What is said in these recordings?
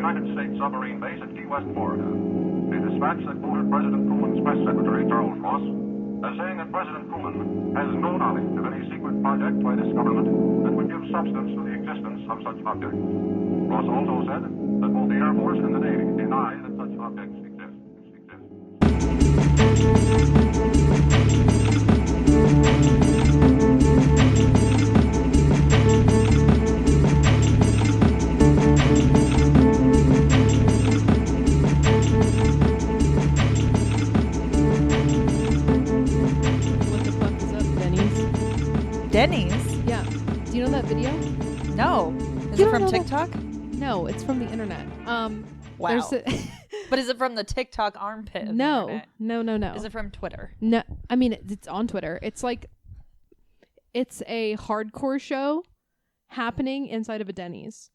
United States submarine base at Key West, Florida. A dispatch that quoted President Truman's press secretary, Charles Ross, as saying that President Truman has no knowledge of any secret project by this government that would give substance to the existence of such objects. Ross also said that both the Air Force and the Navy deny that such objects exist. Denny's? Yeah. Do you know that video? No. Is You it don't from know that? TikTok? No, it's from the internet. Wow. there's But is it from the TikTok armpit of the no, internet? no. Is it from Twitter? No, I mean it's on Twitter. It's like it's a hardcore show happening inside of a Denny's,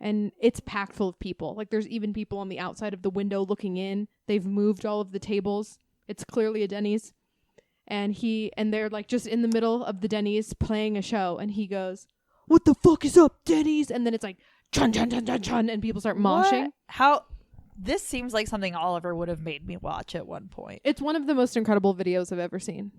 and it's packed full of people. Like there's even people on the outside of the window looking in. They've moved all of the tables. It's clearly a Denny's. And they're like just in the middle of the Denny's playing a show, and he goes, "What the fuck is up, Denny's?" And then it's like chun chun chun chun chun, and people start moshing. What? How? This seems like something Oliver would have made me watch at one point. It's one of the most incredible videos I've ever seen.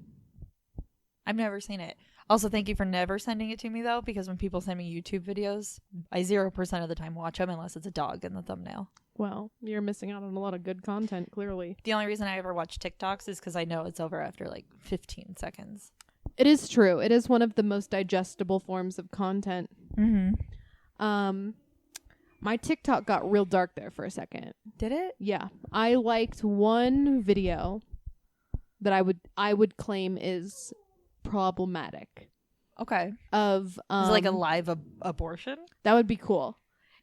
I've never seen it. Also, thank you for never sending it to me, though, because when people send me YouTube videos, I 0% of the time watch them unless it's a dog in the thumbnail. Well, you're missing out on a lot of good content, clearly. The only reason I ever watch TikToks is because I know it's over after like 15 seconds. It is true. It is one of the most digestible forms of content. Mm-hmm. My TikTok got real dark there for a second. Did it? Yeah. I liked one video that I would claim is problematic. Okay. Of Is it like a live abortion? That would be cool.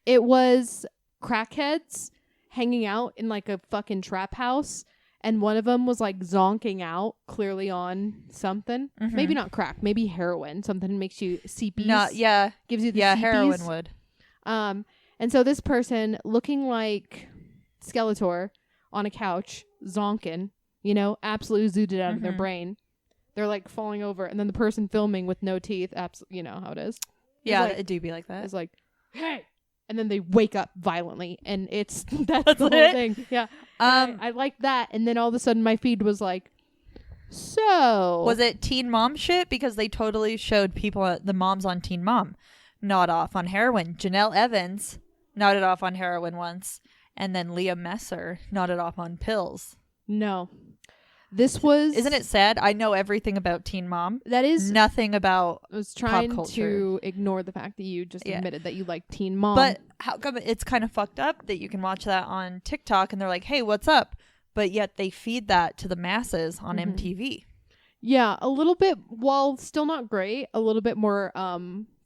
It was crackheads hanging out in like a fucking trap house, and one of them was like zonking out, clearly on something. Mm-hmm. Maybe not crack, maybe heroin. Something makes you CPs. No, yeah. Gives you the yeah, CPs. heroin would. And so this person looking like Skeletor on a couch, zonking, absolutely zooted out of their brain. They're like falling over, and then the person filming with no teeth, you know how it is. Yeah, like, it do be like that. It's like, hey, and then they wake up violently, and that's the whole it? thing. Yeah. I like that, and then all of a sudden my feed was like, so was it Teen Mom shit? Because they totally showed people, the moms on Teen Mom, nod off on heroin. Janelle Evans nodded off on heroin once, and then Leah Messer nodded off on pills. No. This was... Isn't it sad? I know everything about Teen Mom. That is... Nothing about I was trying pop culture. to ignore the fact that you just admitted that you like Teen Mom. But how come it's kind of fucked up that you can watch that on TikTok and they're like, hey, what's up? But yet they feed that to the masses on MTV. Yeah, a little bit, while still not great, a little bit more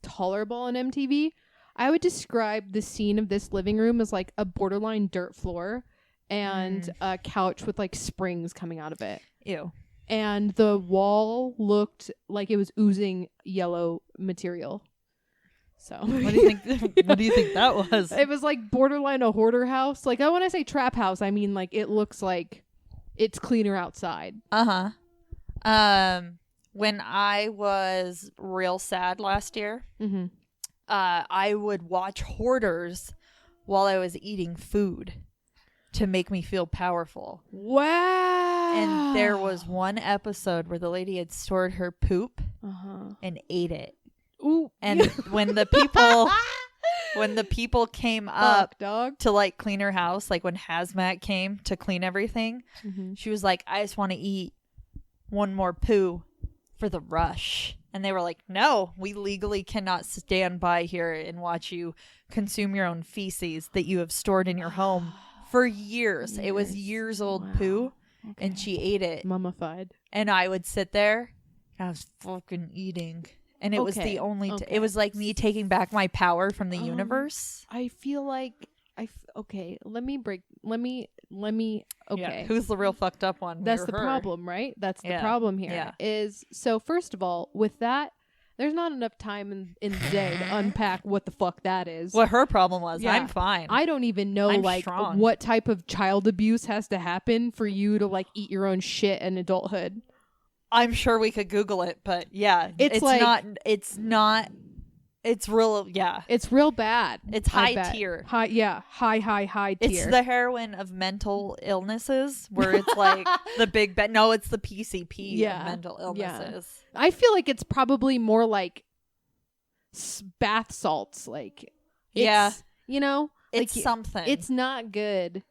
tolerable on MTV. I would describe the scene of this living room as like a borderline dirt floor and a couch with like springs coming out of it. Ew. And the wall looked like it was oozing yellow material. So What do you think? What do you think that was? It was like borderline a hoarder house. Like when I say trap house, I mean like it looks like it's cleaner outside. When I was real sad last year, I would watch Hoarders while I was eating food to make me feel powerful. Wow. And there was one episode where the lady had stored her poop and ate it. Ooh. And when the people came up to like clean her house, like when Hazmat came to clean everything, she was like, I just want to eat one more poo for the rush. And they were like, no, we legally cannot stand by here and watch you consume your own feces that you have stored in your home for years. It was years old poo. Okay. And she ate it. Mummified. And I would sit there and I was fucking eating. And it was the only... it was like me taking back my power from the universe. I feel like... okay, let me... Okay. Yeah, who's the real fucked up one? That's the problem, right? That's the problem here. Yeah. Is so first of all, with that, there's not enough time in the day to unpack what the fuck that is. What her problem was. Yeah. I'm fine. I don't even know strong. What type of child abuse has to happen for you to like eat your own shit in adulthood. I'm sure we could Google it, but yeah, it's like, not It's real, yeah. It's real bad. It's high tier. High tier. It's the heroin of mental illnesses, where it's like the big bet. No, it's the PCP of mental illnesses. Yeah. I feel like it's probably more like bath salts. Like, you know, it's like, something. It's not good.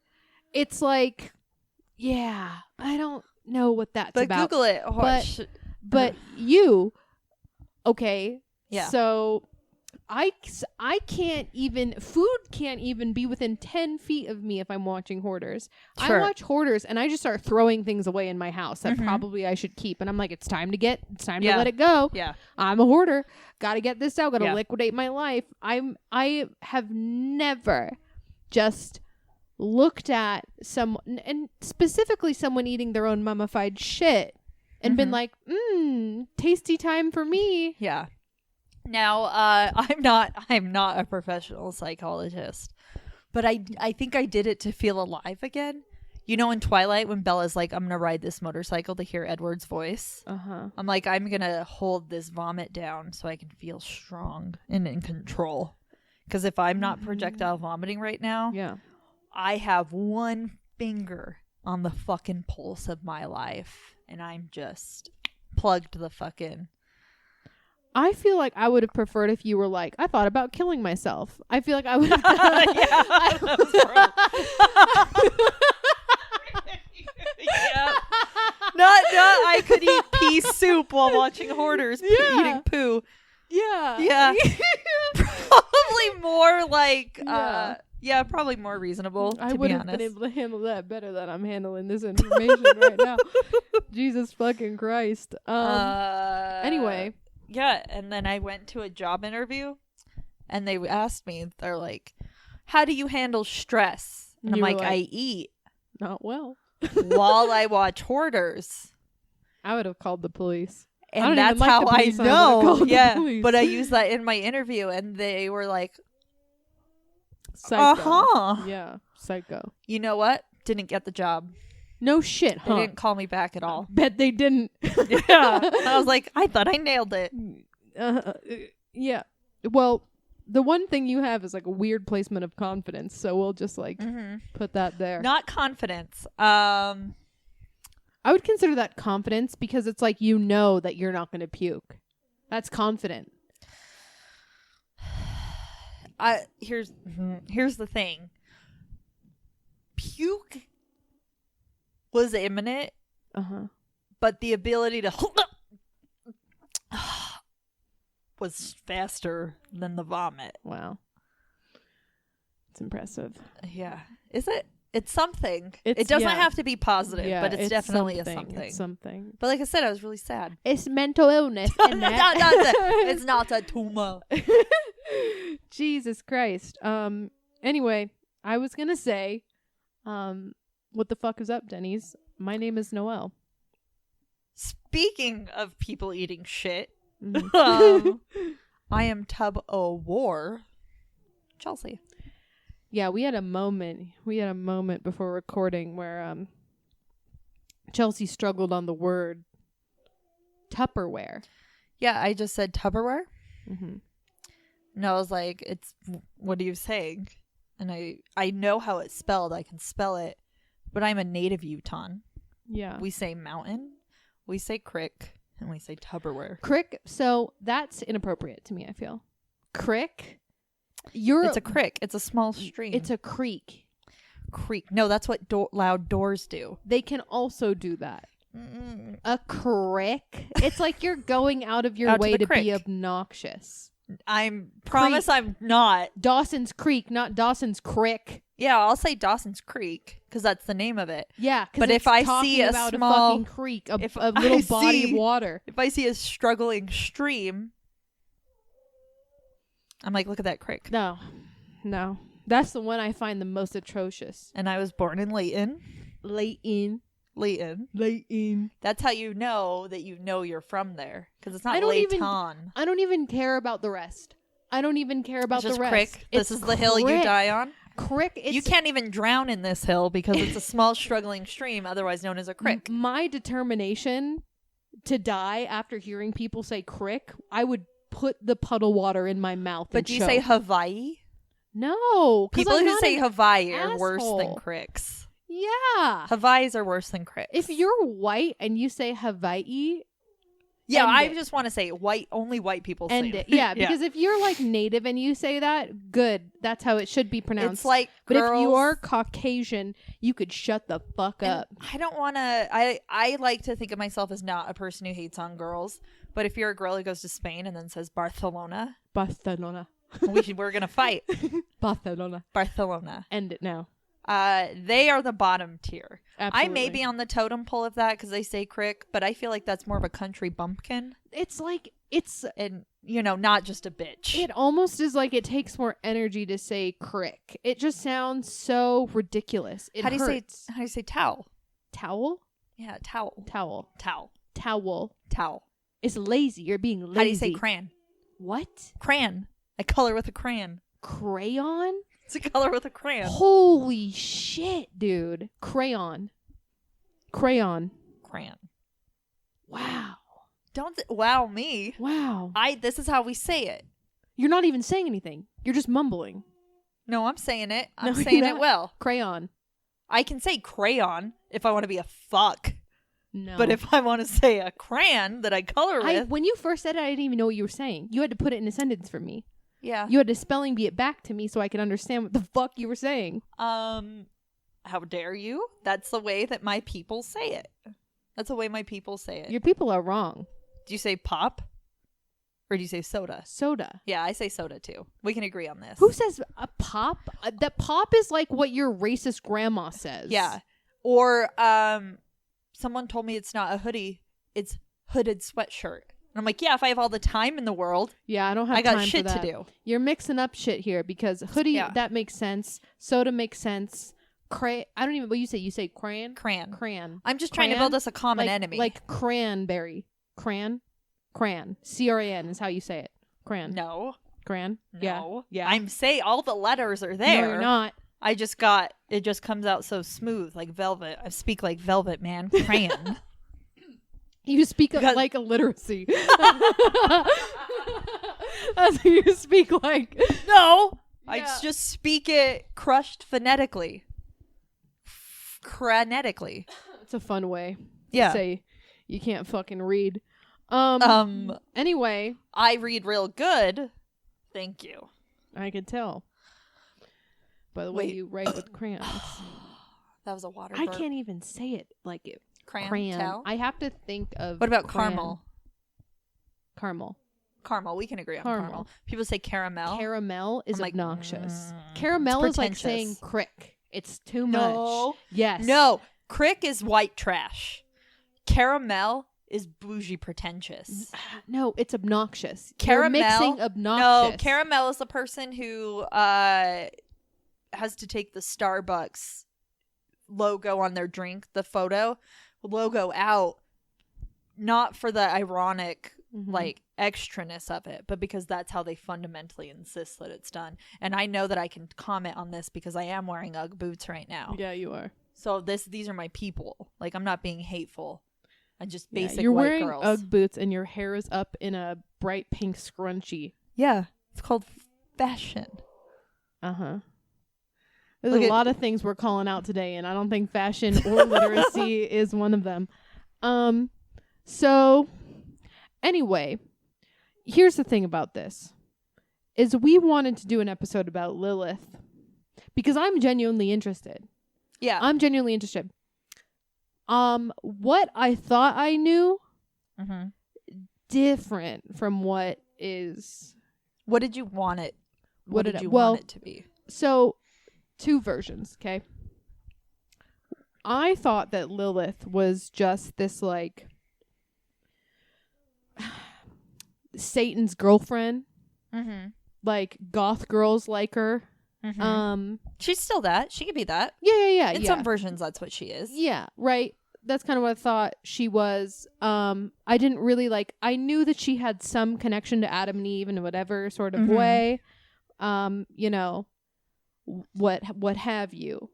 It's like, I don't know what that's about. Google it. But you, okay. Yeah. So I can't even, food can't even be within 10 feet of me if I'm watching Hoarders. Sure. I watch Hoarders and I just start throwing things away in my house that probably I should keep. And I'm like, it's time to let it go. Yeah. I'm a hoarder. Got to get this out. Got to liquidate my life. I have never just looked at someone, and specifically someone eating their own mummified shit and been like, tasty time for me. Yeah. Now, I'm not a professional psychologist, but I think I did it to feel alive again. You know, in Twilight, when Bella's like, I'm going to ride this motorcycle to hear Edward's voice. I'm like, I'm going to hold this vomit down so I can feel strong and in control. Because if I'm not projectile vomiting right now, I have one finger on the fucking pulse of my life, and I'm just plugged to the fucking... I feel like I would have preferred if you were like, I thought about killing myself. I feel like I would have Not I could eat pea soup while watching Hoarders eating poo. Yeah. Probably more like probably more reasonable. I would have been able to handle that better than I'm handling this information right now. Jesus fucking Christ. Anyway. Yeah, and then I went to a job interview, and they asked me, they're like, how do you handle stress? And I'm like, I eat. Not well. While I watch Hoarders. I would have called the police. And that's how I know. Yeah, but I used that in my interview, and they were like, psycho. Yeah, psycho. You know what? Didn't get the job. No shit, huh? They didn't call me back at all. Bet they didn't. Yeah. I was like, I thought I nailed it. Yeah. Well, the one thing you have is like a weird placement of confidence, so we'll just like put that there. Not confidence. I would consider that confidence because it's like you know that you're not going to puke. That's confident. Here's the thing. Puke was imminent, but the ability to was faster than the vomit. Wow. It's impressive. Yeah. Is it? It's something. It doesn't have to be positive, but it's definitely something. It's something. But like I said, I was really sad. It's mental illness. It's not a tumor. Jesus Christ. Anyway, I was going to say, what the fuck is up, Denny's? My name is Noelle. Speaking of people eating shit, I am Tub O' War, Chelsy. Yeah, we had a moment before recording where Chelsy struggled on the word Tupperware. Yeah, I just said Tupperware. And I was like, what are you saying? And I know how it's spelled. I can spell it. But I'm a native Utahn. Yeah. We say mountain, we say crick, and we say Tupperware. Crick, so that's inappropriate to me, I feel. Crick? It's a crick. It's a small stream. It's a creek. Creek. No, that's what loud doors do. They can also do that. A crick? It's like you're going out of your way to be obnoxious. I'm not. Dawson's Creek, not Dawson's Crick. Yeah, I'll say Dawson's Creek because that's the name of it. Yeah, but if I see a small fucking creek, a little body of water, if I see a struggling stream, I'm like, look at that creek. No, that's the one I find the most atrocious. And I was born in Layton. That's how you know that you're from there because it's not Layton. I don't even care about the rest. I don't even care about the rest. Crick. This is the hill you die on. Crick. You can't even drown in this hill because it's a small struggling stream, otherwise known as a crick. My determination to die after hearing people say crick, I would put the puddle water in my mouth. But do you say Hawaii? No. People who say Hawaii are worse than asshole. cricks. Yeah. Hawaiis are worse than cricks. If you're white and you say Hawaii, yeah, I just want to say white. Only white people say it. Yeah, because if you're like native and you say that, good. That's how it should be pronounced. It's like, but if you're Caucasian, you could shut the fuck up. I don't want to. I like to think of myself as not a person who hates on girls. But if you're a girl who goes to Spain and then says Barcelona, we're gonna fight. Barcelona. End it now. They are the bottom tier. Absolutely. I may be on the totem pole of that because they say crick, but I feel like that's more of a country bumpkin. It's like and not just a bitch. It almost is like it takes more energy to say crick. It just sounds so ridiculous. How do you say towel? Towel? Yeah, towel. Towel. It's lazy. You're being lazy. How do you say crayon? What? Crayon. I color with a crayon. Crayon? It's a color with a crayon. Holy shit, dude. Crayon. Wow. Don't wow me. Wow. This is how we say it. You're not even saying anything. You're just mumbling. No, I'm saying it. I'm saying it well. Crayon. I can say crayon if I want to be a fuck. No. But if I want to say a crayon that I color with. When you first said it, I didn't even know what you were saying. You had to put it in a sentence for me. Yeah. You had to spelling bee it back to me so I could understand what the fuck you were saying. How dare you? That's the way that my people say it. That's the way my people say it. Your people are wrong. Do you say pop? Or do you say soda? Soda. Yeah, I say soda too. We can agree on this. Who says a pop? That pop is like what your racist grandma says. Yeah. Or someone told me it's not a hoodie, it's hooded sweatshirt. And I'm like, yeah, if I have all the time in the world. Yeah, I don't have I got time shit for that. to do. You're mixing up shit here because hoodie, that makes sense. Soda makes sense. I don't even, what you say? You say crayon? Crayon. I'm just trying to build us a common enemy. Like cranberry. Cran. C-R-A-N is how you say it. Cran. No. Cran? No. Yeah. I'm saying all the letters are there. No, you're not. It just comes out so smooth, like velvet. I speak like velvet, man. Crayon. You speak like illiteracy. That's how you speak like. No. Yeah. I just speak it crushed phonetically. Cranetically. It's a fun way to say you can't fucking read. Anyway. I read real good. Thank you. I could tell. By the way you write with crayons. That was a water I burp. can't even say it like it. Crayon. I have to think of. What about caramel? Caramel. We can agree on caramel. People say caramel. Caramel is obnoxious. Caramel is like saying crick. It's too much. Yes. No. Crick is white trash. Caramel is bougie pretentious. No, it's obnoxious. Caramel. You're mixing obnoxious. No, caramel is the person who has to take the Starbucks logo on their drink, the photo logo out, not for the ironic like extraness of it, but because that's how they fundamentally insist that it's done. And I know that I can comment on this because I am wearing UGG boots right now. Yeah, you are. So these are my people. Like, I'm not being hateful. I'm just basic you're white wearing girls. UGG boots and your hair is up in a bright pink scrunchie. Yeah, it's called fashion. There's a lot of things we're calling out today, and I don't think fashion or literacy is one of them. So anyway, here's the thing about this is we wanted to do an episode about Lilith because I'm genuinely interested. Yeah. I'm genuinely interested. What I thought I knew different from what is. What did you want it? What did you want it to be? So 2 versions, okay? I thought that Lilith was just this like Satan's girlfriend. Like goth girls like her. She's still that. She could be that. Yeah. In some versions, that's what she is. Yeah, right. That's kind of what I thought she was. I didn't really I knew that she had some connection to Adam and Eve in whatever sort of way. You know, what have you.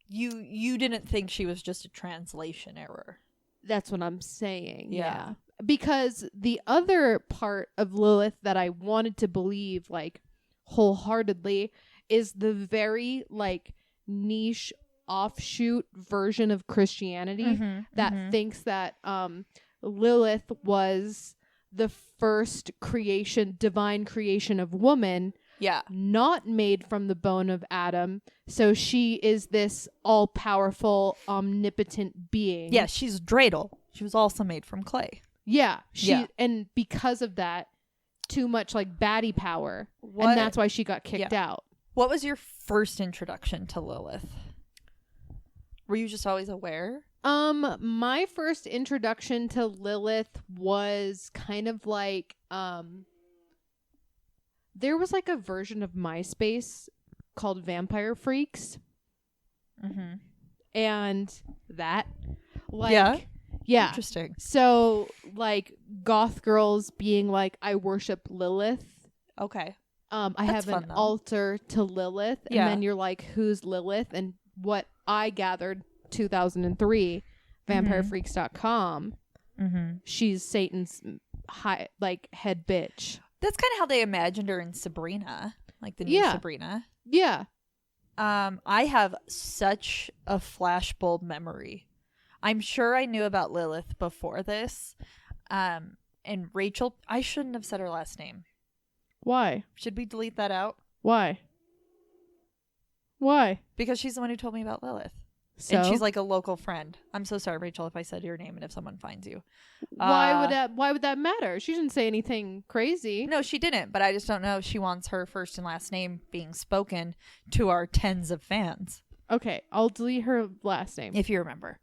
You didn't think she was just a translation error. That's what I'm saying. Yeah. because the other part of Lilith that I wanted to believe like wholeheartedly is the very like niche offshoot version of Christianity that thinks that Lilith was the first divine creation of woman, not made from the bone of Adam. So she is this all-powerful, omnipotent being. Yeah, she's dreidel. She was also made from clay. Yeah, and because of that, too much like baddie power, and that's why she got kicked out. What was your first introduction to Lilith? Were you just always aware? My first introduction to Lilith was kind of like, there was like a version of MySpace called Vampire Freaks. And that, like, yeah. Interesting. So, like, goth girls being like, I worship Lilith. Okay. I have an altar to Lilith. And then you're like, who's Lilith? And what I gathered 2003, vampirefreaks.com, she's Satan's head bitch. That's kind of how they imagined her in Sabrina, like the new Sabrina. Yeah. I have such a flashbulb memory. I'm sure I knew about Lilith before this. And Rachel, I shouldn't have said her last name. Why? Should we delete that out? Why? Why? Because she's the one who told me about Lilith. So? And she's like a local friend. I'm so sorry, Rachel, if I said your name and if someone finds you. Why would that matter? She didn't say anything crazy. No, she didn't. But I just don't know if she wants her first and last name being spoken to our tens of fans. Okay, I'll delete her last name. If you remember.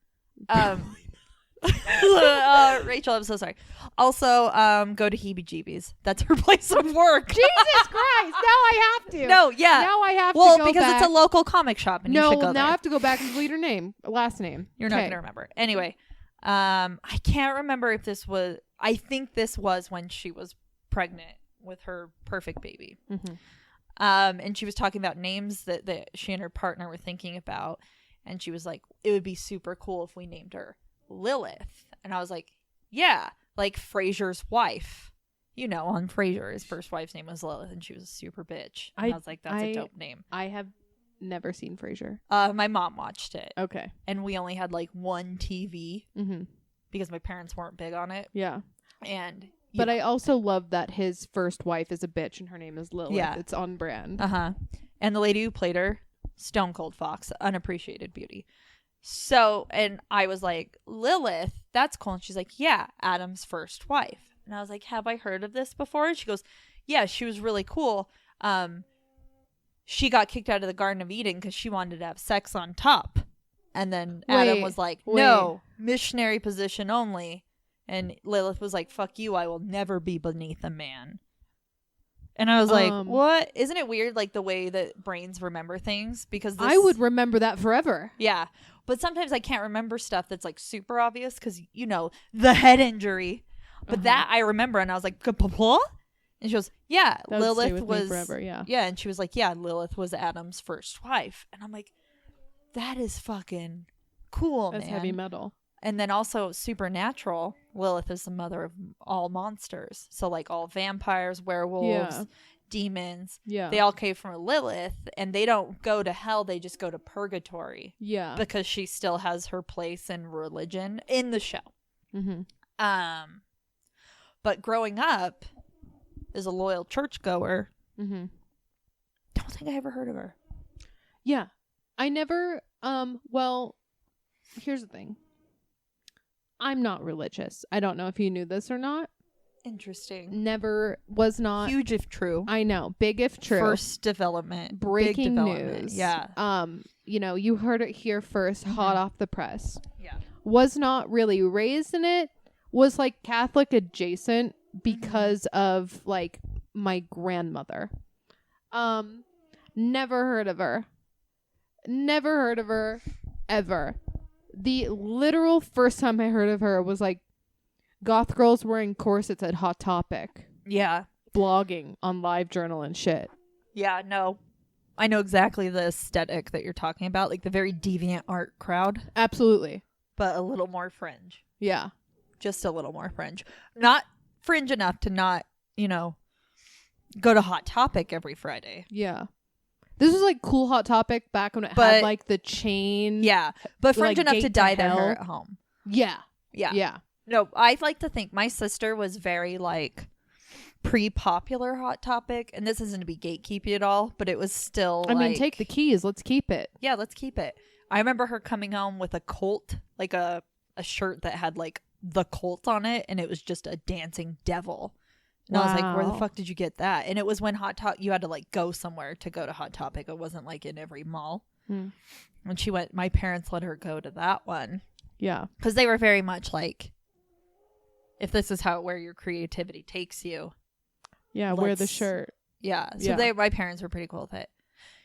Rachel, I'm so sorry. Also, go to Heebie Jeebies. That's her place of work. Jesus Christ! Now I have to. No, yeah. Now I have to. Well, go because back. it's a local comic shop, and you should go now there. I have to go back and delete her last name. You're not gonna remember. Anyway, I can't remember if this was. I think this was when she was pregnant with her perfect baby. And she was talking about names that she and her partner were thinking about, and she was like, "It would be super cool if we named her Lilith." And I was like, yeah, like Frasier's wife. You know, on Frasier, his first wife's name was Lilith, and she was a super bitch. And I was like, that's a dope name. I have never seen Frasier. My mom watched it. Okay. And we only had like one TV because my parents weren't big on it. Yeah. And but I also love that his first wife is a bitch and her name is Lilith. Yeah. It's on brand. And the lady who played her, Stone Cold Fox, unappreciated beauty. So, and I was like, Lilith, that's cool. And she's like, yeah, Adam's first wife. And I was like, have I heard of this before? And she goes, yeah, she was really cool. She got kicked out of the Garden of Eden because she wanted to have sex on top. And then Adam was like, no, missionary position only. And Lilith was like, fuck you, I will never be beneath a man. And I was like, what? Isn't it weird, like, the way that brains remember things? Because I would remember that forever. Yeah. But sometimes I can't remember stuff that's, like, super obvious because, you know, the head injury. But that I remember, and I was like, "Papa?" And she goes, yeah, that Lilith was... forever, yeah. Yeah, and she was like, yeah, Lilith was Adam's first wife. And I'm like, that is fucking cool, man. That's heavy metal. And then also Supernatural, Lilith is the mother of all monsters. So like all vampires, werewolves, demons. Yeah. They all came from Lilith, and they don't go to hell, they just go to purgatory. Yeah. Because she still has her place in religion in the show. But growing up as a loyal churchgoer, don't think I ever heard of her. Yeah. I never well, here's the thing. I'm not religious. I don't know if you knew this or not. Interesting. Never was not. Huge if true. I know. Big if true. First development. Breaking big development. news. Yeah. You know, you heard it here first, hot off the press. Yeah. Was not really raised in it. Was like Catholic adjacent because of like my grandmother. Never heard of her. Never heard of her ever. The literal first time I heard of her was like goth girls wearing corsets at Hot Topic. Yeah. Blogging on LiveJournal and shit. Yeah, no. I know exactly the aesthetic that you're talking about. Like the very deviant art crowd. Absolutely. But a little more fringe. Yeah. Just a little more fringe. Not fringe enough to not, go to Hot Topic every Friday. Yeah. This was like cool Hot Topic back when it had like the chain. Yeah. But fringe like, enough to dye their hair at home. Yeah. Yeah. Yeah. No, I like to think my sister was very like pre-popular Hot Topic, and this isn't to be gatekeepy at all, but it was still I mean, take the keys. Let's keep it. Yeah, let's keep it. I remember her coming home with a Colt, like a shirt that had like the Colt on it, and it was just a dancing devil. And I was like, where the fuck did you get that? And it was when you had to like go somewhere to go to Hot Topic. It wasn't like in every mall. When she went, my parents let her go to that one. Yeah. Because they were very much like, if this is where your creativity takes you. Yeah, wear the shirt. Yeah. So my parents were pretty cool with it.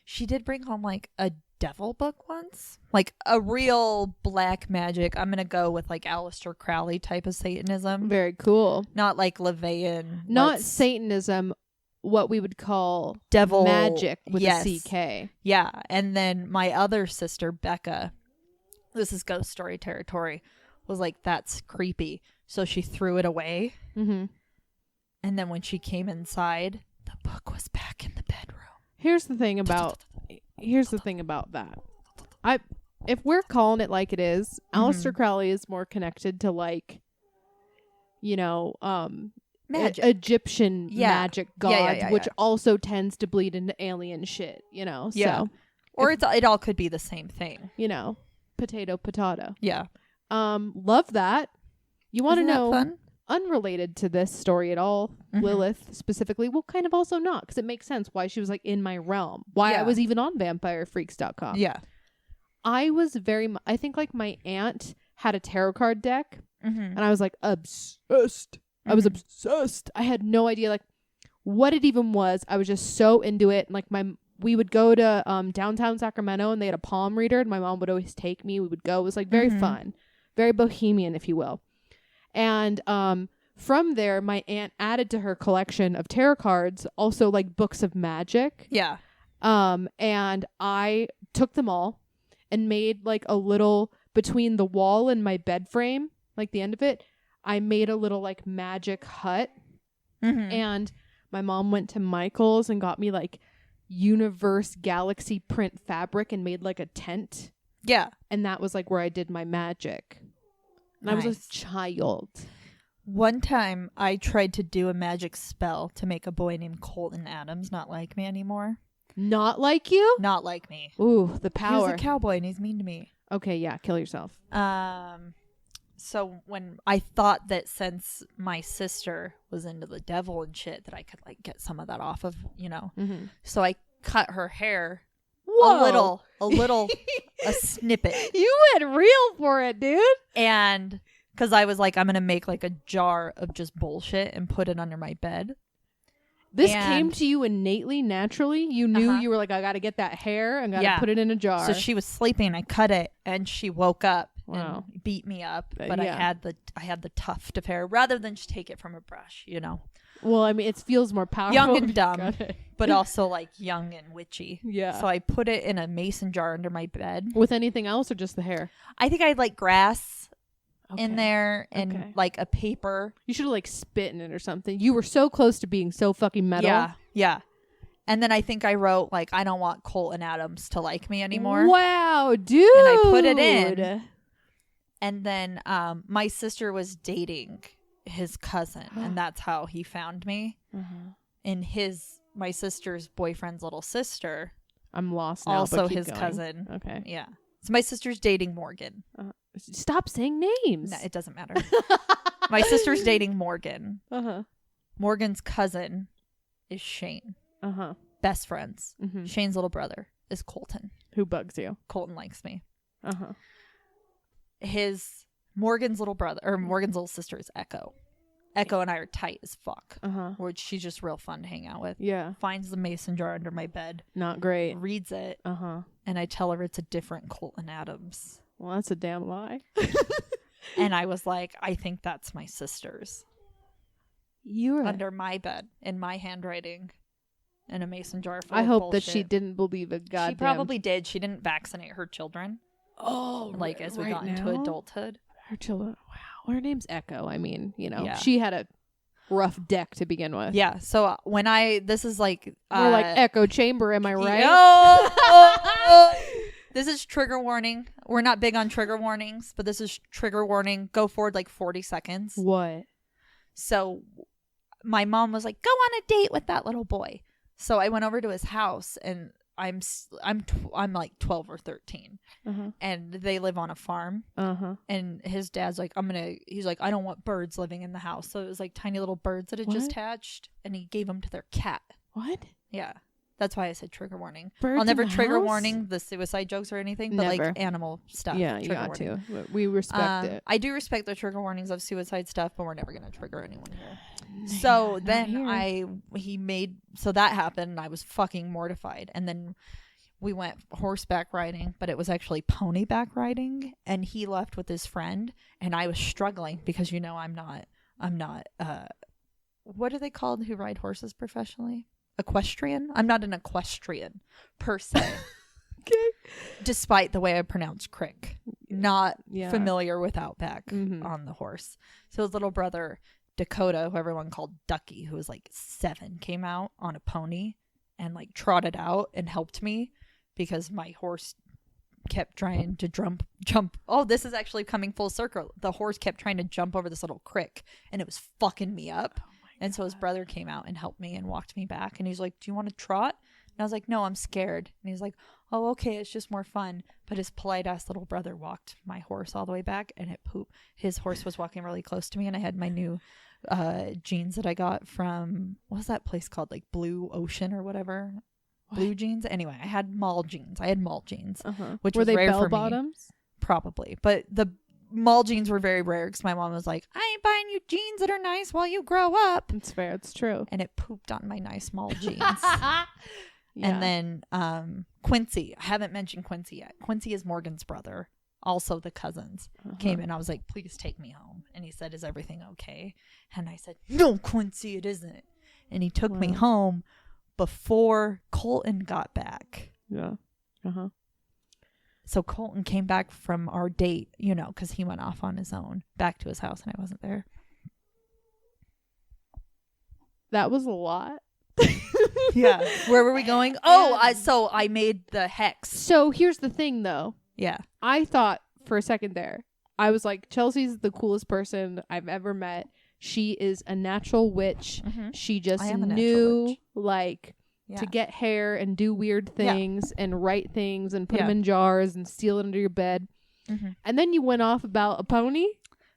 She did bring home like a devil book once. Like a real black magic. I'm going to go with like Aleister Crowley type of Satanism. Very cool. Not like LaVeyan. Not Satanism, what we would call devil magic with a CK. Yeah. And then my other sister, Becca, this is ghost story territory, was like, that's creepy. So she threw it away. Mm-hmm. And then when she came inside, the book was back in the bedroom. Here's the thing about that. If we're calling it like it is, Aleister Crowley is more connected to like, magic. Egyptian magic gods, which also tends to bleed into alien shit, Yeah. So, or it all could be the same thing. Potato. Yeah. Love that. You want to know, fun? Unrelated to this story at all, Lilith specifically, well, kind of also not, because it makes sense why she was like in my realm, why I was even on vampirefreaks.com. Yeah. I was I think like my aunt had a tarot card deck, and I was like obsessed. I was obsessed. I had no idea like what it even was. I was just so into it. And like we would go to downtown Sacramento, and they had a palm reader, and my mom would always take me. We would go. It was like very fun, very bohemian, if you will. And from there, my aunt added to her collection of tarot cards also like books of magic. Yeah. And I took them all and made like a little between the wall and my bed frame, like the end of it, I made a little like magic hut. And my mom went to Michael's and got me like universe galaxy print fabric and made like a tent. Yeah. And that was like where I did my magic. And I was a child. One time I tried to do a magic spell to make a boy named Colton Adams not like me anymore. Not like you? Not like me. Ooh, the power. He's a cowboy and he's mean to me. Okay, yeah, kill yourself. So when I thought that since my sister was into the devil and shit that I could like get some of that off of, So I cut her hair. Whoa. A little, a snippet. You went real for it, dude. And because I was like, I'm going to make like a jar of just bullshit and put it under my bed. This came to you innately, naturally. You knew you were like, I got to get that hair and got to put it in a jar. So she was sleeping. I cut it and she woke up and beat me up. But I had the tuft of hair rather than just take it from a brush, Well, I mean, it feels more powerful. Young and dumb, but also like young and witchy. Yeah. So I put it in a mason jar under my bed. With anything else or just the hair? I think I had like grass in there and like a paper. You should have like spit in it or something. You were so close to being so fucking metal. Yeah. And then I think I wrote like, I don't want Colton Adams to like me anymore. Wow, dude. And I put it in. And then my sister was dating his cousin, and that's how he found me. And my sister's boyfriend's little sister, I'm lost now, also but keep his going. cousin. Okay. Yeah. So my sister's dating Morgan. Stop saying names. No, it doesn't matter. My sister's dating Morgan. Morgan's cousin is Shane. Best friends. Shane's little brother is Colton. Who bugs you? Colton likes me. Morgan's little sister is Echo. Echo and I are tight as fuck. Which she's just real fun to hang out with. Yeah. Finds the mason jar under my bed. Not great. Reads it. And I tell her it's a different Colton Adams. Well, that's a damn lie. And I was like, I think that's my sister's. You're under my bed in my handwriting in a mason jar full I of hope bullshit. that she didn't believe it. Goddamn. She probably did. She didn't vaccinate her children. Oh, like as we got into adulthood. Her children. Wow. Her name's Echo. I mean, Yeah. she had a rough deck to begin with. Yeah. So when this is like More like echo chamber, am I right? This is trigger warning. We're not big on trigger warnings, but this is trigger warning. Go forward like 40 seconds. What? So my mom was like, go on a date with that little boy. So I went over to his house, and I'm like 12 or 13, and they live on a farm. And his dad's like, he's like, I don't want birds living in the house. So it was like tiny little birds that had just hatched, and he gave them to their cat. What? Yeah. That's why I said trigger warning. Birds I'll never in the trigger house? warning the suicide jokes or anything, but Never. like animal stuff. Yeah, you got to. We respect it. I do respect the trigger warnings of suicide stuff, but we're never going to trigger anyone here. So then so that happened, and I was fucking mortified. And then we went horseback riding, but it was actually ponyback riding, and he left with his friend, and I was struggling because I'm not what are they called who ride horses professionally? Equestrian? I'm not an equestrian per se. Okay. Despite the way I pronounce crick. Not Yeah. familiar with Outback on the horse. So his little brother Dakota, who everyone called Ducky, who was like 7, came out on a pony and like trotted out and helped me because my horse kept trying to jump. Oh, this is actually coming full circle. The horse kept trying to jump over this little crick, and it was fucking me up. And so his brother came out and helped me and walked me back. And he's like, do you want to trot? And I was like, no, I'm scared. And he's like, oh, okay, it's just more fun. But his polite ass little brother walked my horse all the way back, and it pooped. His horse was walking really close to me, and I had my new jeans that I got from, what was that place called? Like Blue Ocean or whatever. What? Blue jeans. Anyway, I had mall jeans. Which were was they rare bell for me. bottoms? Probably. But the mall jeans were very rare because my mom was like, I ain't buying you jeans that are nice while you grow up. It's fair. It's true. And it pooped on my nice mall jeans. Yeah. And then Quincy. I haven't mentioned Quincy yet. Quincy is Morgan's brother. Also the cousins came in. I was like, please take me home. And he said, is everything okay? And I said, no, Quincy, it isn't. And he took me home before Colton got back. Yeah. So Colton came back from our date, because he went off on his own back to his house, and I wasn't there. That was a lot. Yeah. Where were we going? Oh, I made the hex. So here's the thing, though. Yeah. I thought for a second there, I was like, Chelsea's the coolest person I've ever met. She is a natural witch. She just knew, to get hair and do weird things and write things and put them in jars and steal it under your bed. And then you went off about a pony.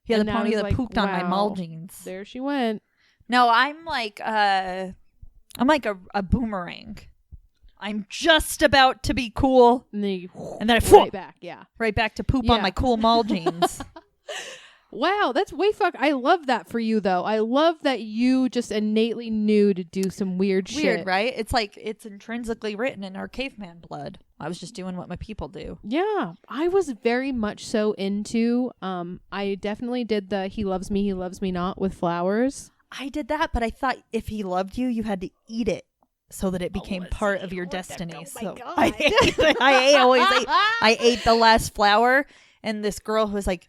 Yeah, the pony that pooped on my mall jeans. There she went. No, I'm like a boomerang. I'm just about to be cool, and then I right back. Yeah, right back to poop on my cool mall jeans. Wow, that's way fuck. I love that for you, though. I love that you just innately knew to do some weird shit. Weird, right? It's like it's intrinsically written in our caveman blood. I was just doing what my people do. Yeah, I was very much so into. I definitely did the he loves me not with flowers. I did that, but I thought if he loved you, you had to eat it so that it became part of your destiny. So I ate the last flower, and this girl who was like,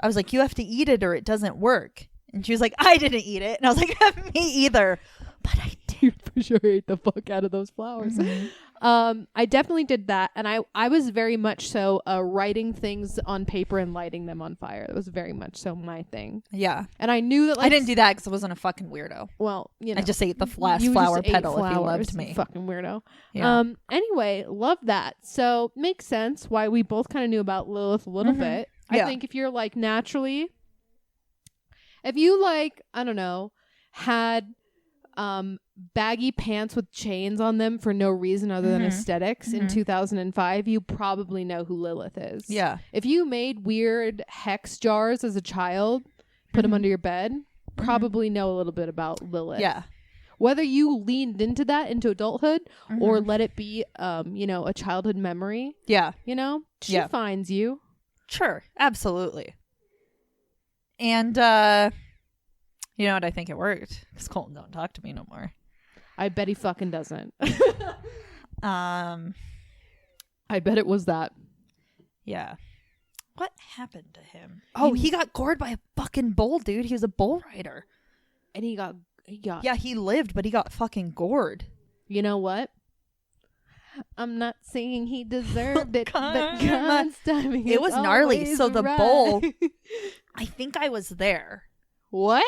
I was like, you have to eat it or it doesn't work. And she was like, I didn't eat it. And I was like, me either. But I did. You for sure ate the fuck out of those flowers. I definitely did that. And I was very much so writing things on paper and lighting them on fire. That was very much so my thing. Yeah. And I knew that I didn't do that because I wasn't a fucking weirdo. Well, I just ate the last flower petal if you loved me. Fucking weirdo. Yeah. Anyway, love that. So makes sense why we both kind of knew about Lilith a little bit. I think if you're like naturally, if you like, I don't know, had baggy pants with chains on them for no reason other than aesthetics in 2005, you probably know who Lilith is. Yeah. If you made weird hex jars as a child, put them under your bed, probably know a little bit about Lilith. Yeah. Whether you leaned into that into adulthood or let it be, a childhood memory. Yeah. She finds you. Sure. Absolutely. And, you know what? I think it worked because Colton don't talk to me no more. I bet he fucking doesn't. I bet it was that. Yeah. What happened to him? Oh, he got gored by a fucking bull, dude. He was a bull rider. And he got. Yeah, he lived, but he got fucking gored. You know what? I'm not saying he deserved it, but God's timing. It was gnarly. So the bull, I think I was there. What?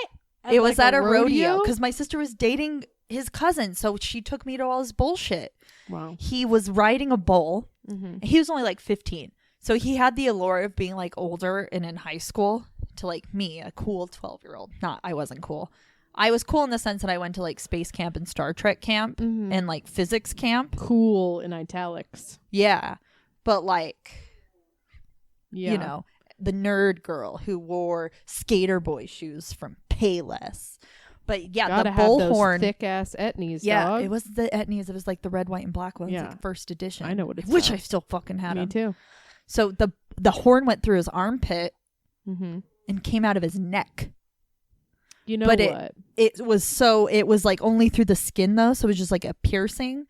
It was at a rodeo because my sister was dating his cousin, so she took me to all his bullshit. Wow. He was riding a bull. Mm-hmm. He was only like 15. So he had the allure of being like older and in high school to like me, a cool 12-year-old. Not, I wasn't cool. I was cool in the sense that I went to like space camp and Star Trek camp and like physics camp. Cool in italics. Yeah. But like, you know, the nerd girl who wore skater boy shoes from Payless. But yeah, gotta the bullhorn, thick ass etnies. Yeah, dog. it was the etnies. It was like the red, white, and black ones, Yeah. like first edition. I know what it's which called. I still fucking had. Me them. too. So the horn went through his armpit and came out of his neck. You know but what? It was like only through the skin though, so it was just like a piercing.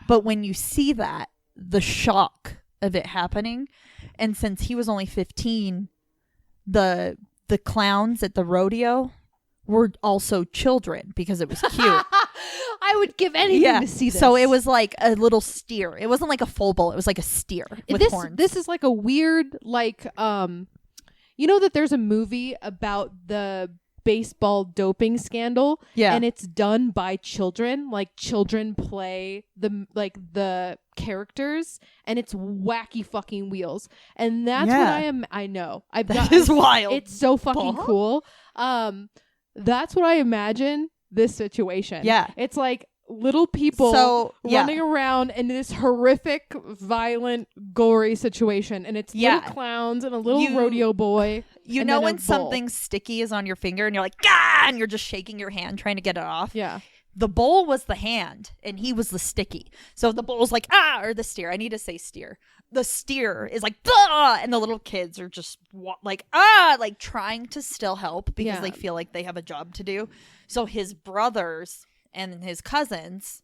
But when you see that, the shock of it happening, and since he was only 15, the clowns at the rodeo were also children because it was cute. I would give anything to see this. So it was like a little steer. It wasn't like a full bull. It was like a steer with horns. This is like a weird, like, you know that there's a movie about the baseball doping scandal, and it's done by children. Like children play the characters, and it's wacky fucking wheels. And that's what I am. I know. That is wild. It's so fucking cool. That's what I imagine this situation. Yeah. It's like little people running around in this horrific, violent, gory situation. And it's little clowns and a little rodeo boy. You know when something sticky is on your finger and you're like, ah, and you're just shaking your hand trying to get it off? Yeah. The bull was the hand and he was the sticky. So the bull's like, ah, or the steer. I need to say steer. The steer is like, ah, and the little kids are just like, ah, like trying to still help because they feel like they have a job to do. So his brothers and his cousins,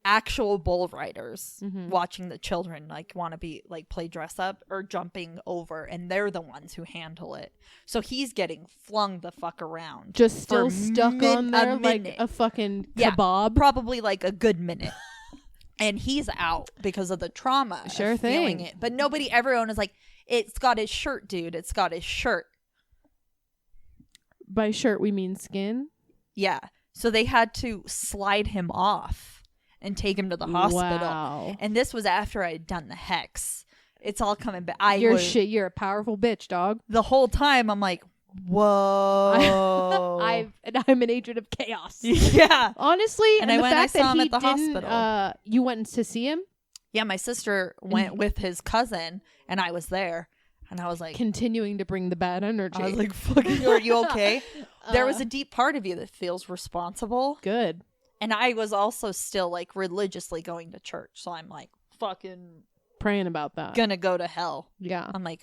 actual bull riders, watching the children like want to be like play dress up or jumping over, and they're the ones who handle it. So he's getting flung the fuck around, just still stuck on there like a fucking kebab, probably like a good minute. And he's out because of the trauma. Sure of thing. Feeling it. But everyone is like, it's got his shirt, dude. It's got his shirt. By shirt, we mean skin? Yeah. So they had to slide him off and take him to the hospital. Wow. And this was after I had done the hex. It's all coming back. You're a powerful bitch, dog. The whole time I'm like, whoa. I'm an agent of chaos. Yeah. Honestly, and the I fact saw that him he at the hospital. You went to see him? Yeah, my sister went with his cousin and I was there. And I was like, continuing to bring the bad energy. I was like, fucking, are you okay? There was a deep part of you that feels responsible. Good. And I was also still like religiously going to church. So I'm like, fucking praying about that. Gonna go to hell. Yeah. I'm like,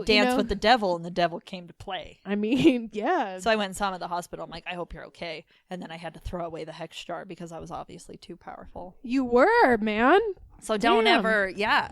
dance with the devil, and the devil came to play. I mean, yeah. So I went and saw him at the hospital. I'm like, I hope you're okay. And then I had to throw away the hex jar because I was obviously too powerful. You were, man. So don't ever,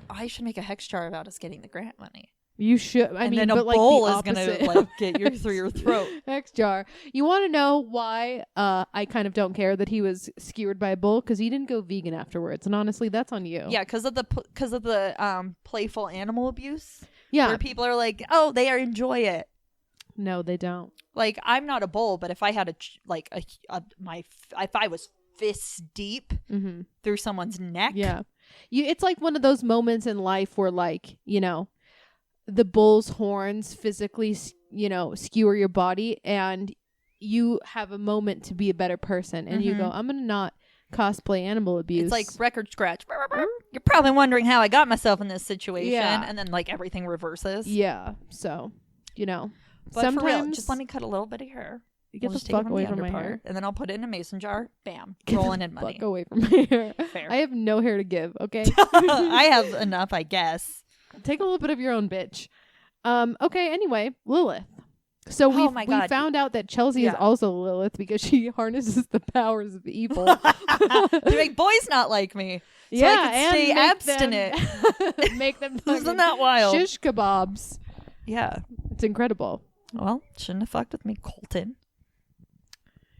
I should make a hex jar about us getting the grant money. You should. I mean, then but a bowl is gonna like get you through your throat. Hex jar. You want to know why? I kind of don't care that he was skewered by a bull, because he didn't go vegan afterwards, and honestly, that's on you. Yeah, because of the playful animal abuse. Yeah, where people are like, oh, they enjoy it. No, they don't. Like, I'm not a bull, but if I had if I was fist deep through someone's neck, it's like one of those moments in life where, like, the bull's horns physically, skewer your body, and you have a moment to be a better person, and you go, I'm gonna not cosplay animal abuse. It's like record scratch. You're probably wondering how I got myself in this situation, and then like everything reverses. Yeah, so but sometimes for real, just let me cut a little bit of hair. Get the fuck away from my hair, and then I'll put it in a mason jar. Bam, Get rolling the in money. Fuck away from my hair. Fair. I have no hair to give. Okay, I have enough, I guess. Take a little bit of your own, bitch. Okay. Anyway, Lilith. So Oh my we God. found out that Chelsy is Yeah. also Lilith because she harnesses the powers of evil. To make boys not like me. So I could stay abstinent. Make them Isn't that wild? shish kebabs. Yeah. It's incredible. Well, shouldn't have fucked with me, Colton.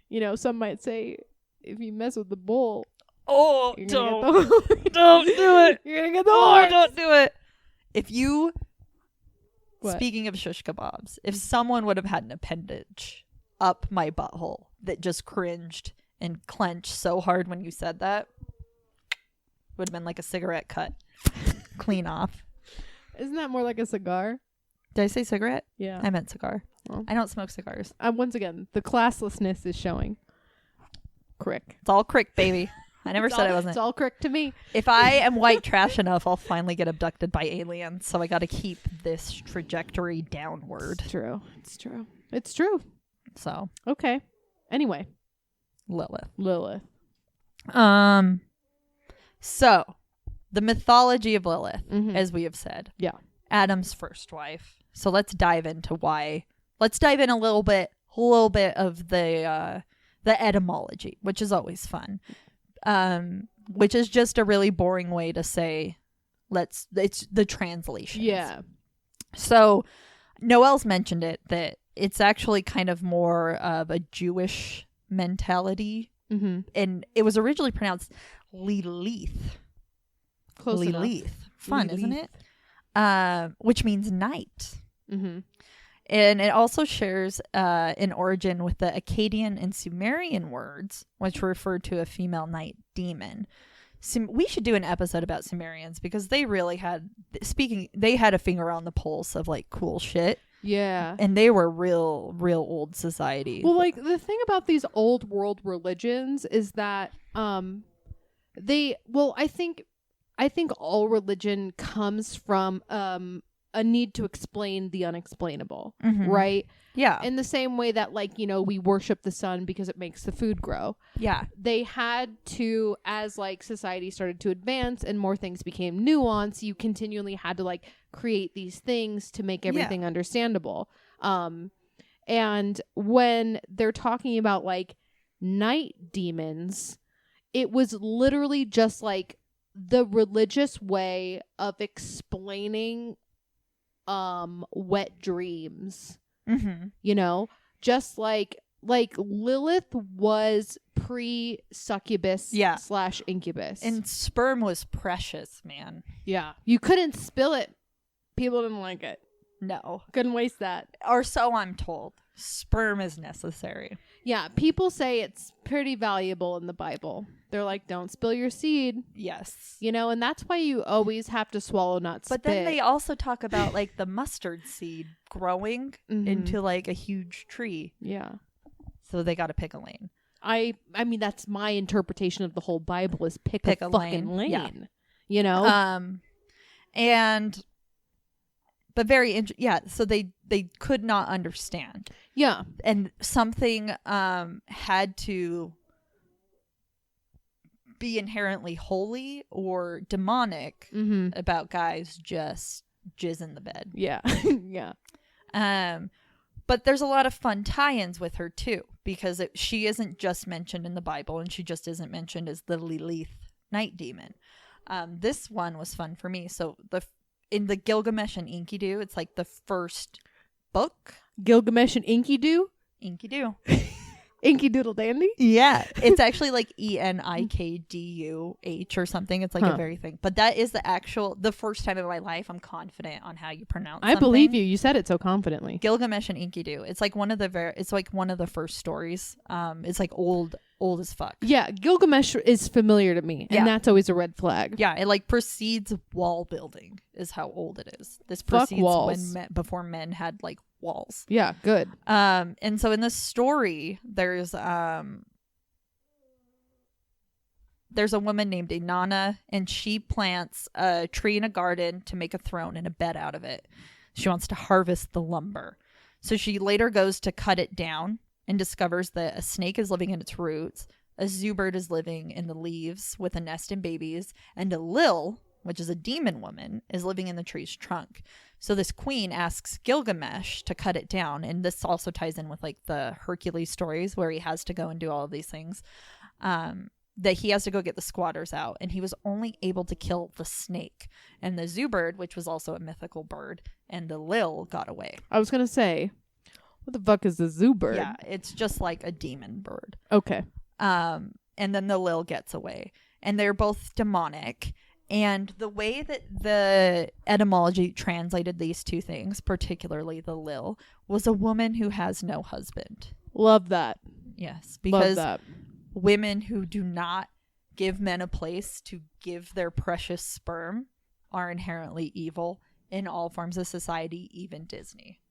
You know, some might say if you mess with the bull, Oh, you're don't. gonna get the Don't do it. You're gonna get the Oh, horns. don't do it. If you, What? speaking of shish kebabs, if someone would have had an appendage up my butthole that just cringed and clenched so hard when you said that, would have been like a cigarette cut. Clean off. Isn't that more like a cigar? Did I say cigarette? Yeah. I meant cigar. Well. I don't smoke cigars. Once again, the classlessness is showing. Crick. It's all crick, baby. I never said I wasn't. It's all crick to me. If I am white trash enough, I'll finally get abducted by aliens. So I got to keep this trajectory downward. It's true. It's true. It's true. So Okay. Anyway, Lilith. Lilith. So the mythology of Lilith, Mhm. as we have said, Yeah. Adam's first wife. So let's dive into why. Let's dive in a little bit of the etymology, which is always fun. Which is just a really boring way to say it's the translation. Yeah. So Noelle's mentioned it, that it's actually kind of more of a Jewish mentality. Mm-hmm. And it was originally pronounced Lilith. Close enough. Lilith. Fun, Lilith. isn't it? Which means night. Mm-hmm. And it also shares an origin with the Akkadian and Sumerian words, which refer to a female night demon. We should do an episode about Sumerians because they really had a finger on the pulse of like cool shit. Yeah. And they were real old society. Well, like the thing about these old world religions is that I think all religion comes from a need to explain the unexplainable, Mhm. right? Yeah. In the same way that, like, you know, we worship the sun because it makes the food grow. Yeah. They had to, as like society started to advance and more things became nuanced, you continually had to like create these things to make everything understandable. And when they're talking about like night demons, it was literally just like the religious way of explaining wet dreams. Mm-hmm. You know, just like Lilith was pre-succubus / incubus. And sperm was precious, man. Yeah. You couldn't spill it. People didn't like it. No. Couldn't waste that. Or so I'm told. Sperm is necessary. Yeah. People say it's pretty valuable in the Bible. They're like, don't spill your seed. Yes. You know, and that's why you always have to swallow, not spit. But then they also talk about like the mustard seed growing into like a huge tree. Yeah. So they got to pick a lane. I mean, that's my interpretation of the whole Bible is pick a fucking lane. Yeah. You know? So they could not understand. Yeah. And something had to be inherently holy or demonic about guys just jizz in the bed. Yeah. Yeah. But there's a lot of fun tie-ins with her too, because she isn't just mentioned in the Bible, and she just isn't mentioned as the Lilith night demon. This one was fun for me. So in the Gilgamesh and Enkidu, it's like the first book. Gilgamesh and Enkidu? Enkidu. Inky Doodle Dandy? Yeah. It's actually like ENIKDUH or something. It's like a very thing. But that is the first time in my life I'm confident on how you pronounce something. I believe you. You said it so confidently. Gilgamesh and Enkidu. It's like one of the first stories. It's like old as fuck. Yeah, Gilgamesh is familiar to me, and that's always a red flag. Yeah, it like precedes wall building is how old it is. This Fuck precedes walls. before men had like walls. Yeah, good. And so in this story, there's a woman named Inanna, and she plants a tree in a garden to make a throne and a bed out of it. She wants to harvest the lumber. So she later goes to cut it down and discovers that a snake is living in its roots, a zoobird is living in the leaves with a nest and babies, and a Lil, which is a demon woman, is living in the tree's trunk. So this queen asks Gilgamesh to cut it down. And this also ties in with like the Hercules stories where he has to go and do all of these things. That he has to go get the squatters out. And he was only able to kill the snake. And the Zubird, which was also a mythical bird, and the Lil got away. I was going to say, what the fuck is the Zubird? Yeah, it's just like a demon bird. Okay. And then the Lil gets away. And they're both demonic. And the way that the etymology translated these two things, particularly the Lil, was a woman who has no husband. Love that. Yes, because Love that. Women who do not give men a place to give their precious sperm are inherently evil in all forms of society, even Disney.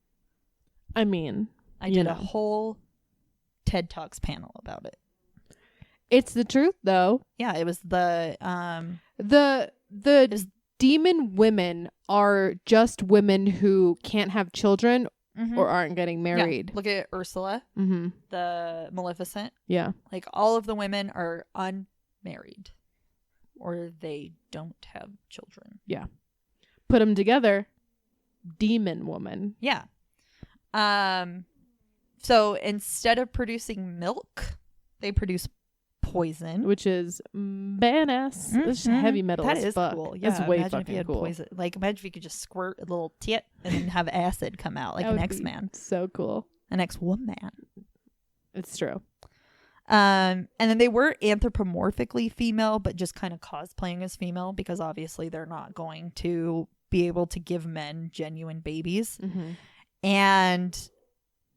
I mean, I did a whole TED Talks panel about it. It's the truth, though. Yeah, it was the demon women are just women who can't have children or aren't getting married. Yeah. Look at Ursula, the Maleficent. Yeah. Like all of the women are unmarried or they don't have children. Yeah. Put them together, demon woman. Yeah. So instead of producing milk, they produce poison, which is badass. This is heavy metal. That as is fuck. cool. Yeah, that's way imagine if you fucking had cool. poison. Like imagine if you could just squirt a little tit and then have acid come out like That an would X-Man, be so cool. an X-woman. It's true. And then they were anthropomorphically female, but just kind of cosplaying as female because obviously they're not going to be able to give men genuine babies. And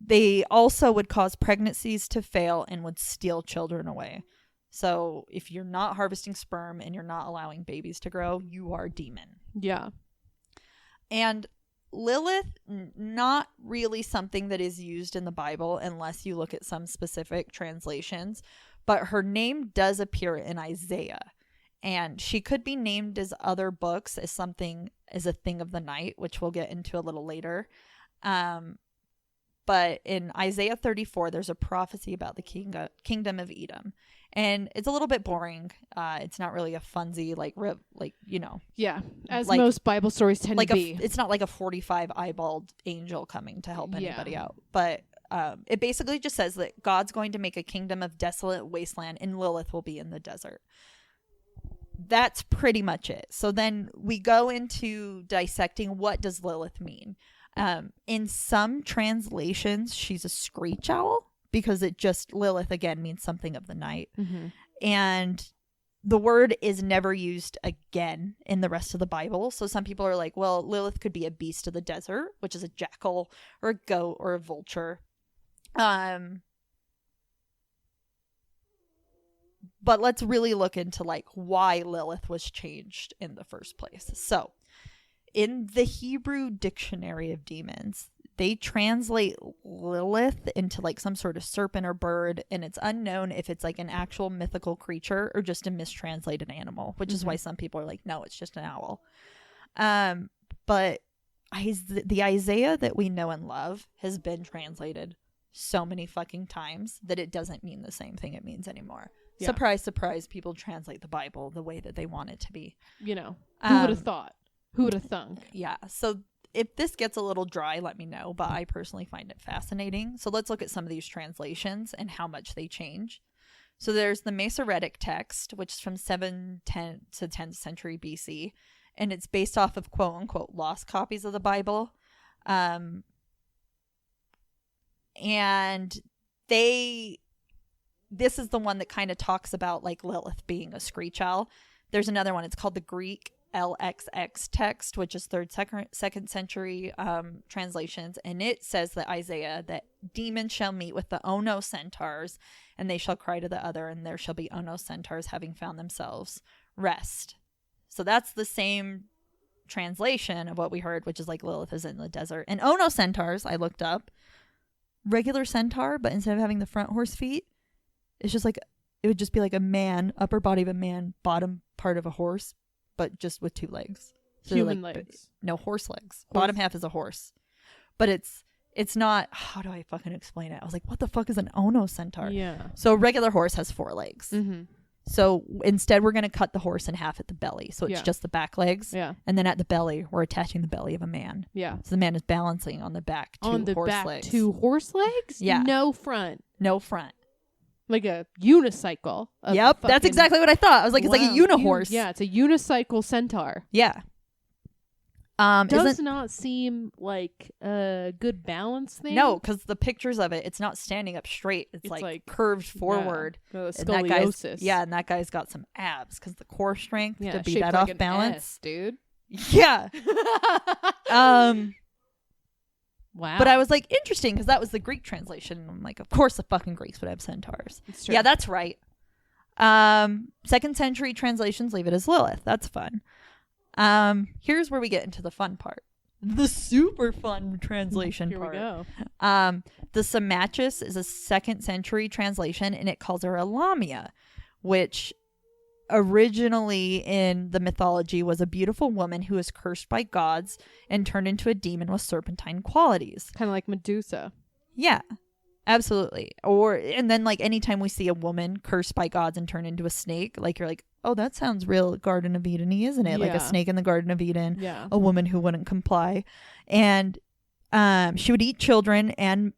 they also would cause pregnancies to fail and would steal children away. So if you're not harvesting sperm and you're not allowing babies to grow, you are a demon. Yeah. And Lilith, not really something that is used in the Bible unless you look at some specific translations, but her name does appear in Isaiah. And she could be named as other books as something, as a thing of the night, which we'll get into a little later. But in Isaiah 34, there's a prophecy about the kingdom of Edom. And it's a little bit boring. It's not really a funsy, Yeah, as like, most Bible stories tend to be. It's not like a 45 eyeballed angel coming to help anybody out. But it basically just says that God's going to make a kingdom of desolate wasteland and Lilith will be in the desert. That's pretty much it. So then we go into dissecting what does Lilith mean. In some translations, she's a screech owl because Lilith again means something of the night. And the word is never used again in the rest of the Bible. So some people are like, well, Lilith could be a beast of the desert, which is a jackal or a goat or a vulture. But let's really look into like why Lilith was changed in the first place. So in the Hebrew Dictionary of Demons, they translate Lilith into like some sort of serpent or bird, and it's unknown if it's like an actual mythical creature or just a mistranslated animal, which is why some people are like, no, it's just an owl. But the Isaiah that we know and love has been translated so many fucking times that it doesn't mean the same thing it means anymore. Yeah. Surprise, surprise, people translate the Bible the way that they want it to be. You know, who would have thought? Who would have thunk? Yeah. So if this gets a little dry, let me know. But I personally find it fascinating. So let's look at some of these translations and how much they change. So there's the Masoretic text, which is from 710 to 10th century BC. And it's based off of quote unquote lost copies of the Bible. And this is the one that kind of talks about like Lilith being a screech owl. There's another one. It's called the Greek LXX text, which is second century translations, and it says that Isaiah that demons shall meet with the Ono centaurs, and they shall cry to the other, and there shall be Ono centaurs having found themselves rest. So that's the same translation of what we heard, which is like Lilith is in the desert. And Ono centaurs, I looked up, regular centaur, but instead of having the front horse feet, it's just like it would just be like a man, upper body of a man, bottom part of a horse, but just with two legs. So human legs. No, horse legs. Bottom half is a horse. But it's not, how do I fucking explain it? I was like, what the fuck is an Ono centaur? Yeah. So a regular horse has four legs. So instead, we're going to cut the horse in half at the belly. So it's Yeah. just the back legs. Yeah. And then at the belly, we're attaching the belly of a man. Yeah. So the man is balancing on the back horse legs. Two horse legs? Yeah. No front. No front. Like a unicycle. Yep. That's exactly what I thought. I was like, it's like a unihorse. Yeah, it's a unicycle centaur. Yeah. Does not seem like a good balance thing. No, because the pictures of it, it's not standing up straight. It's like curved forward. Yeah, And scoliosis. and that guy's got some abs because the core strength to be shaped that like off an balance. S, dude. Yeah. Wow. But I was like, interesting, because that was the Greek translation. I'm like, of course the fucking Greeks would have centaurs. It's true. Yeah, that's right. 2nd century translations leave it as Lilith. That's fun. Here's where we get into the fun part. The super fun translation Here part. we go. The Symmachus is a 2nd century translation, and it calls her a Lamia, which originally in the mythology was a beautiful woman who was cursed by gods and turned into a demon with serpentine qualities. Kind of like Medusa. Yeah, absolutely. And then like anytime we see a woman cursed by gods and turn into a snake, like you're like, oh, that sounds real Garden of Eden-y, isn't it? Like a snake in the Garden of Eden. Yeah. A woman who wouldn't comply. And she would eat children and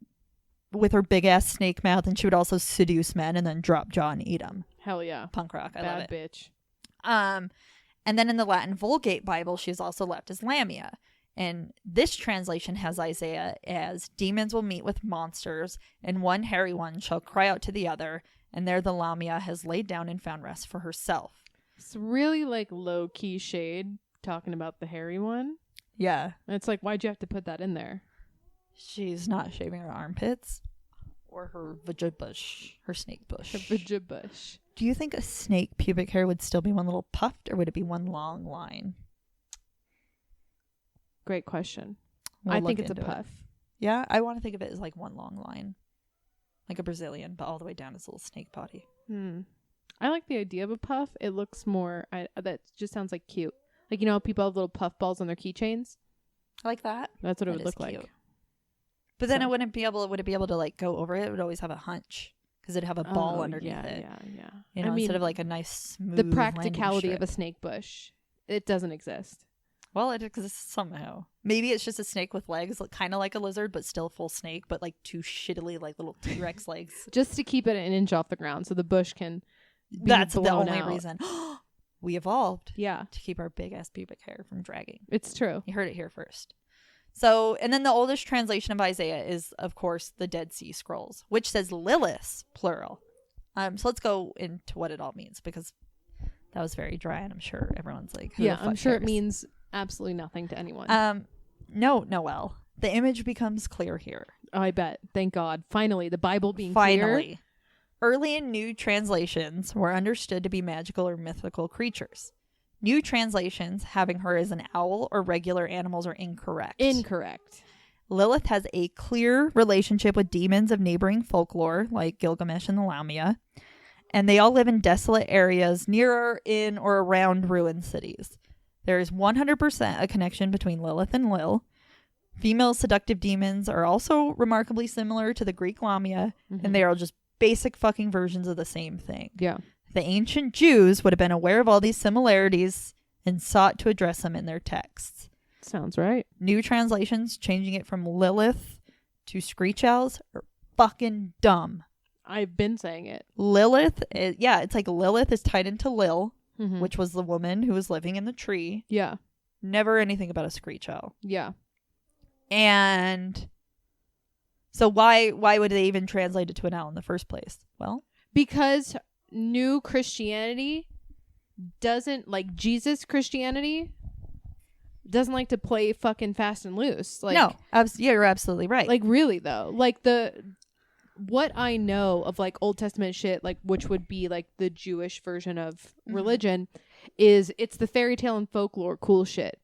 with her big ass snake mouth, and she would also seduce men and then drop jaw and eat them. Hell yeah. Punk rock. I love it. Bad bitch. And then in the Latin Vulgate Bible, she is also left as Lamia. And this translation has Isaiah as demons will meet with monsters, and one hairy one shall cry out to the other, and there the Lamia has laid down and found rest for herself. It's really like low key shade talking about the hairy one. Yeah. And it's like, why'd you have to put that in there? She's not shaving her armpits or her vajibush, her snake bush. Her vajibush. Do you think a snake pubic hair would still be one little puffed, or would it be one long line? Great question. We'll I think look it's a into it. puff. Yeah, I want to think of it as like one long line. Like a Brazilian, but all the way down its little snake body. I like the idea of a puff. It looks more, that just sounds like cute. Like, you know how people have little puff balls on their keychains? I like that. That's what it That would is look cute. like. But then So- would it be able to like go over it? It would always have a hunch because it'd have a ball Oh, underneath yeah, it. Yeah. You know, I mean, instead of like a nice smooth the practicality landing of a strip. snake bush, it doesn't exist. Well, it exists somehow. Maybe it's just a snake with legs, kind of like a lizard, but still full snake, but like two shittily like little T-Rex legs. Just to keep it an inch off the ground so the bush can be That's the blown only out. reason. We evolved Yeah, to keep our big ass pubic hair from dragging. it's true. You heard it here first. So, and then the oldest translation of Isaiah is, of course, the Dead Sea Scrolls, which says Lilith, plural. So let's go into what it all means, because that was very dry, and I'm sure everyone's like, who Yeah, the fuck I'm sure it cares? means absolutely nothing to anyone. No, Noelle. The image becomes clear here. Oh, I bet. Thank God. Finally, the Bible being Finally. clear. Early and new translations were understood to be magical or mythical creatures. New translations having her as an owl or regular animals are incorrect. Incorrect. Lilith has a clear relationship with demons of neighboring folklore, like Gilgamesh and the Lamia, and they all live in desolate areas near, in, or around ruined cities. There is 100% a connection between Lilith and Lil. Female seductive demons are also remarkably similar to the Greek Lamia, and they are just basic fucking versions of the same thing. Yeah. The ancient Jews would have been aware of all these similarities and sought to address them in their texts. Sounds right. New translations changing it from Lilith to screech owls are fucking dumb. I've been saying it. Lilith, it's like Lilith is tied into Lil, Mhm. which was the woman who was living in the tree. Yeah. Never anything about a screech owl. Yeah. And so why would they even translate it to an owl in the first place? Well, Because new Christianity doesn't, like Jesus Christianity, doesn't like to play fucking fast and loose. Like, no, you're absolutely right. Like, really, though. Like, what I know of, like, Old Testament shit, like, which would be, like, the Jewish version of religion, is it's the fairy tale and folklore cool shit.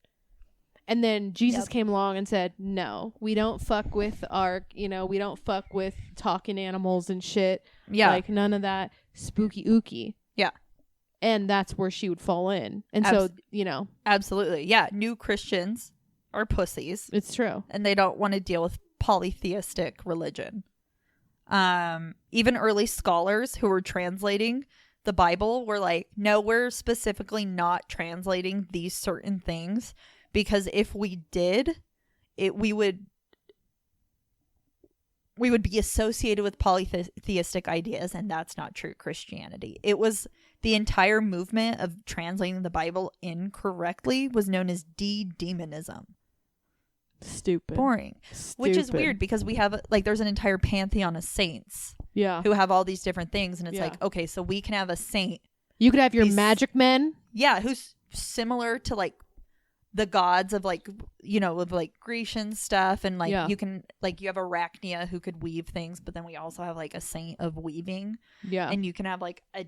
And then Jesus came along and said, no, we don't fuck with we don't fuck with talking animals and shit. Yeah. Like, none of that spooky ooky. Yeah. And that's where she would fall in. And Absolutely. Yeah. New Christians are pussies, it's true. and they don't want to deal with polytheistic religion. Even early scholars who were translating the Bible were like, no, we're specifically not translating these certain things, because if we did, we would be associated with polytheistic ideas, and that's not true Christianity. It was the entire movement of translating the Bible incorrectly was known as de-demonism. Stupid. Boring. Stupid. Which is weird, because we have, like, there's an entire pantheon of saints who have all these different things, and it's like, okay, so we can have a saint. You could have your magic men. Yeah, who's similar to, like, the gods of, like, you know, of, like, Grecian stuff, and, like, you can, like, you have Arachnia who could weave things, but then we also have, like, a saint of weaving. Yeah. And you can have, like, a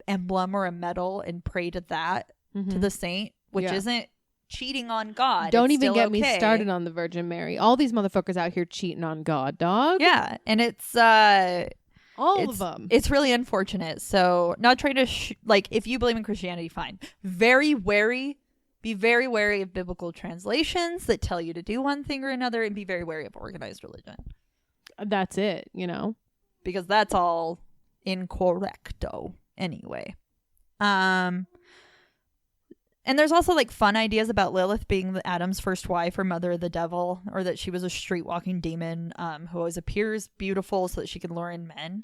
emblem or a medal and pray to that, to the saint, which isn't cheating on God. Don't even get me started on the Virgin Mary. All these motherfuckers out here cheating on God, dog. Yeah, and it's all of them. It's really unfortunate. So not trying to like, if you believe in Christianity, fine. Be very wary of biblical translations that tell you to do one thing or another, and be very wary of organized religion. That's it, you know, because that's all incorrecto anyway. And there's also, like, fun ideas about Lilith being Adam's first wife or mother of the devil, or that she was a street-walking demon who always appears beautiful so that she can lure in men.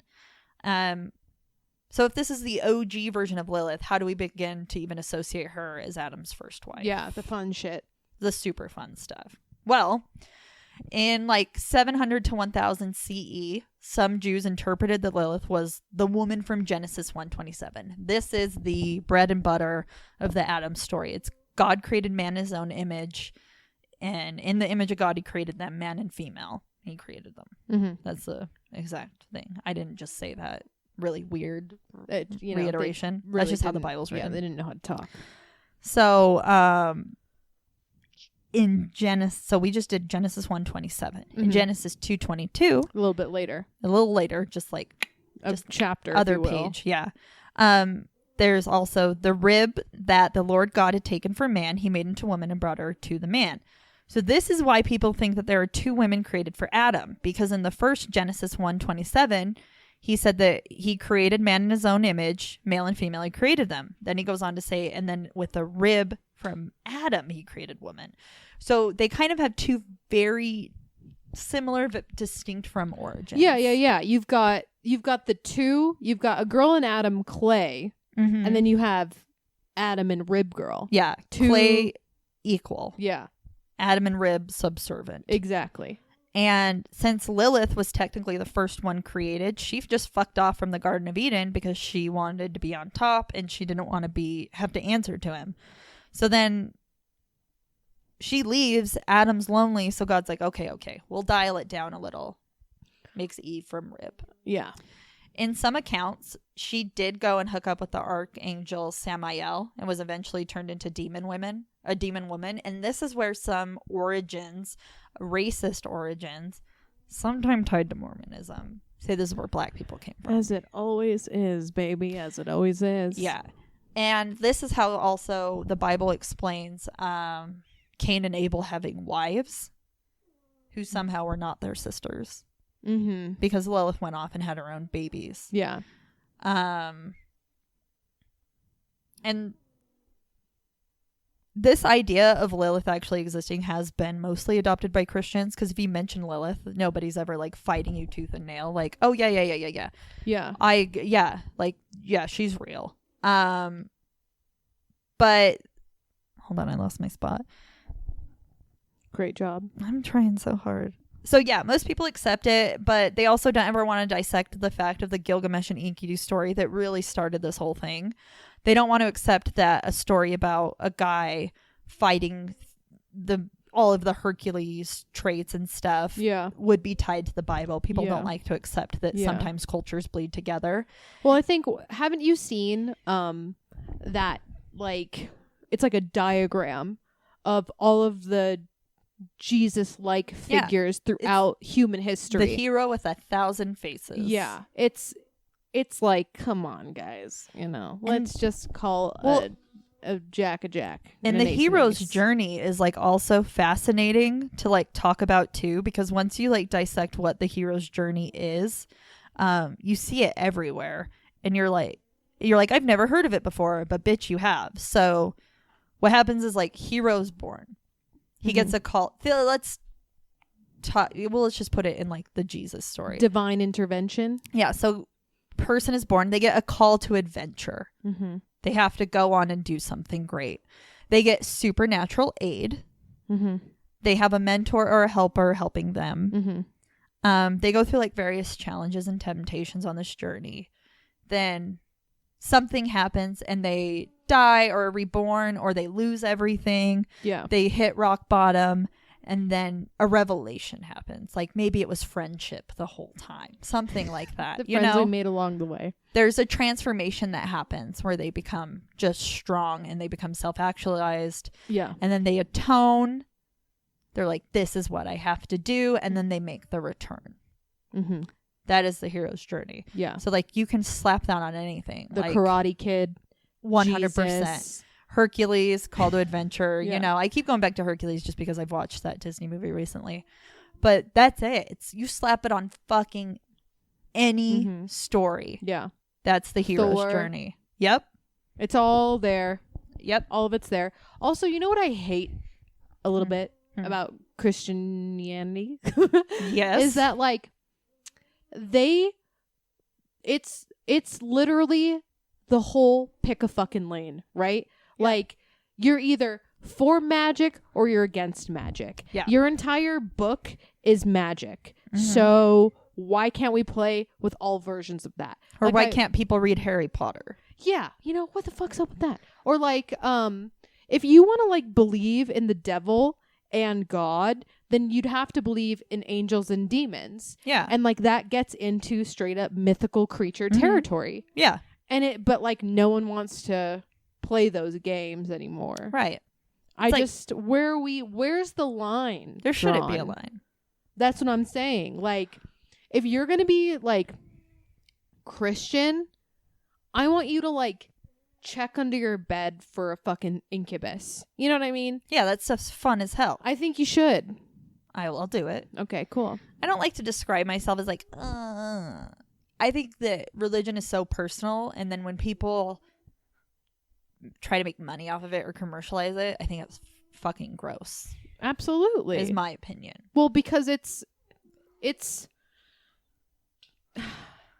So if this is the OG version of Lilith, how do we begin to even associate her as Adam's first wife? Yeah, the fun shit. The super fun stuff. Well, in, like, 700 to 1000 CE, some Jews interpreted that Lilith was the woman from Genesis 1:27. This is the bread and butter of the Adam story. It's God created man in his own image, and in the image of God, he created them, man and female. He created them. Mm-hmm. That's the exact thing. I didn't just say that really weird reiteration. That's just how the Bible's written. Yeah, they didn't know how to talk. So, in Genesis, so we just did Genesis 1:27. In Genesis 2:22, a little bit later, just like a chapter, other page, yeah. There's also the rib that the Lord God had taken from man. He made into woman and brought her to the man. So this is why people think that there are two women created for Adam, because in the first Genesis 1:27, he said that he created man in his own image, male and female. He created them. Then he goes on to say, and then with the rib from Adam, he created woman. So they kind of have two very similar but distinct from origins. Yeah. You've got the two. You've got a girl and Adam, Clay, and then you have Adam and Rib Girl. Yeah, Clay equal. Yeah, Adam and Rib subservient. Exactly. And since Lilith was technically the first one created, she just fucked off from the Garden of Eden because she wanted to be on top and she didn't want to have to answer to him. So then she leaves. Adam's lonely, so God's like, okay, we'll dial it down a little. Makes Eve from Rib. Yeah. In some accounts, she did go and hook up with the archangel Samael and was eventually turned into a demon woman. And this is where some origins, racist origins, sometimes tied to Mormonism, say this is where black people came from. As it always is, baby. As it always is. Yeah. And this is how also the Bible explains Cain and Abel having wives who somehow were not their sisters. Mm-hmm. Because Lilith went off and had her own babies. Yeah. And this idea of Lilith actually existing has been mostly adopted by Christians, because if you mention Lilith, nobody's ever like fighting you tooth and nail. Like, oh yeah. Yeah, she's real. But hold on, I lost my spot. Great job. I'm trying so hard. So yeah, most people accept it, but they also don't ever want to dissect the fact of the Gilgamesh and Enkidu story that really started this whole thing. They don't want to accept that a story about a guy fighting all of the Hercules traits and stuff would be tied to the Bible. People don't like to accept that sometimes cultures bleed together. Well, I think, haven't you seen that, like, it's like a diagram of all of the Jesus-like figures throughout human history. The hero with 1,000 faces. Yeah. It's like, come on, guys. You know, let's just call a Jack a Jack. And the hero's journey is like also fascinating to like talk about too, because once you like dissect what the hero's journey is, you see it everywhere. And you're like, you're like, I've never heard of it before, but bitch, you have. So what happens is like hero's born. He gets a call. Let's just put it in like the Jesus story. Divine intervention. Yeah. So person is born. They get a call to adventure. Mm-hmm. They have to go on and do something great. They get supernatural aid. Mm-hmm. They have a mentor or a helper helping them. Mm-hmm. They go through like various challenges and temptations on this journey. Then something happens and they die or are reborn, or they lose everything. Yeah. They hit rock bottom, and then a revelation happens. Like maybe it was friendship the whole time. Something like that. The you friends know, we made along the way. there's a transformation that happens where they become just strong and they become self-actualized. Yeah. And then they atone. They're like, this is what I have to do. And then they make the return. Mm-hmm. That is the hero's journey. Yeah. So like you can slap that on anything. The like, Karate Kid. 100%. Jesus. Hercules, Call to Adventure. Yeah. You know, I keep going back to Hercules just because I've watched that Disney movie recently. But that's it. It's you slap it on fucking any story. Yeah. That's the hero's Thor. journey. Yep. It's all there. Yep. All of it's there. Also, you know what I hate a little bit about Christianity? Yes. Is that like it's literally the whole pick a fucking lane, right? Yeah. Like you're either for magic or you're against magic. Yeah. Your entire book is magic. So why can't we play with all versions of that? Or Like why can't people read Harry Potter? Yeah, you know, what the fuck's up with that? Or like if you want to like believe in the devil and God, then you'd have to believe in angels and demons. Yeah. And like that gets into straight up mythical creature territory. Yeah. But like no one wants to play those games anymore. Right. Where's the line? There shouldn't be a drawn? line. That's what I'm saying. Like if you're going to be like Christian, I want you to like check under your bed for a fucking incubus. You know what I mean? Yeah, that stuff's fun as hell. I think you should. I'll do it. Okay, cool. I don't like to describe myself as like, I think that religion is so personal, and then when people try to make money off of it or commercialize it, I think it's fucking gross. Absolutely. Is my opinion. Well, because it's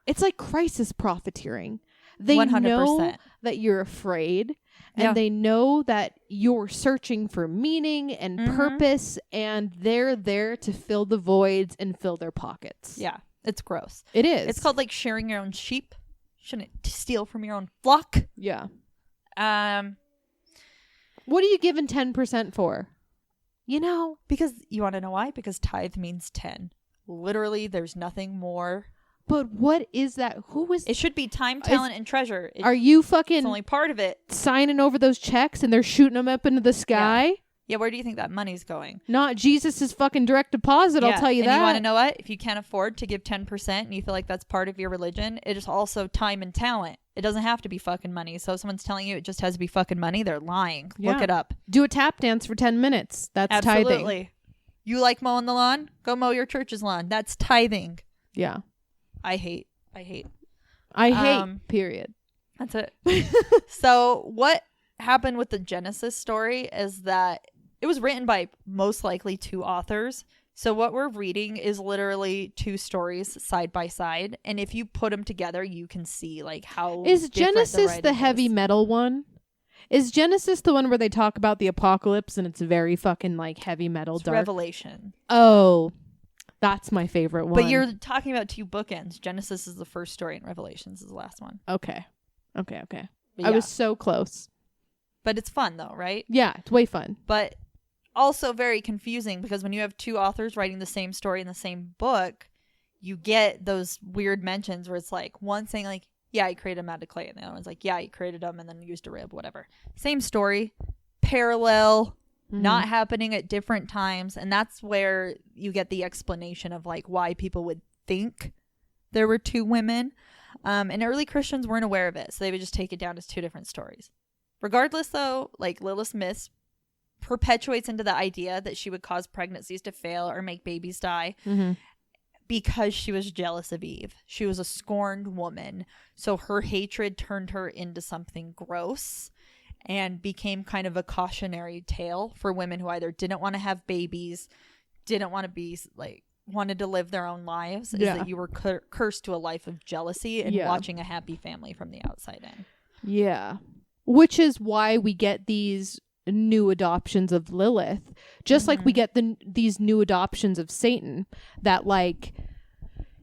like crisis profiteering. They 100%. know that you're afraid, and they know that you're searching for meaning and purpose, and they're there to fill the voids and fill their pockets. Yeah, it's gross. It is. It's called like sharing your own sheep. Shouldn't steal from your own flock. Yeah. What are you giving 10% for? You know, because you want to know why? Because tithe means 10. Literally, there's nothing more. But what is that? Who is? It should be time, talent, and treasure. Are you fucking? It's only part of it. Signing over those checks and they're shooting them up into the sky. Yeah, where do you think that money's going? Not Jesus's fucking direct deposit. I'll tell you and that. You want to know what? If you can't afford to give 10% and you feel like that's part of your religion, it is also time and talent. It doesn't have to be fucking money. So if someone's telling you it just has to be fucking money, they're lying. Yeah. Look it up. Do a tap dance for 10 minutes. That's Absolutely. tithing. You like mowing the lawn? Go mow your church's lawn. That's tithing. Yeah. I hate. Period. That's it. So what happened with the Genesis story is that it was written by most likely two authors. So what we're reading is literally two stories side by side, and if you put them together, you can see like how is different Genesis the heavy is. metal one? Is Genesis the one where they talk about the apocalypse and it's very fucking like heavy metal It's dark? Revelation. Oh, that's my favorite one. But you're talking about two bookends. Genesis is the first story and Revelations is the last one. Okay. But I was so close. But it's fun though, right? Yeah, it's way fun. But also very confusing because when you have two authors writing the same story in the same book, you get those weird mentions where it's like one saying like, yeah, he created them out of clay, and the other one's like, yeah, he created them and then used a rib, whatever. Same story, parallel, not happening at different times, and that's where you get the explanation of like why people would think there were two women. And early Christians weren't aware of it, so they would just take it down as two different stories. Regardless, though, like Lilith's myth perpetuates into the idea that she would cause pregnancies to fail or make babies die. because she was jealous of Eve. She was a scorned woman. So her hatred turned her into something gross and became kind of a cautionary tale for women who either didn't want to have babies, didn't want to be like, wanted to live their own lives. Is that you were cursed to a life of jealousy and watching a happy family from the outside in. Yeah. Which is why we get these new adoptions of Lilith, just like we get these new adoptions of Satan. That, like,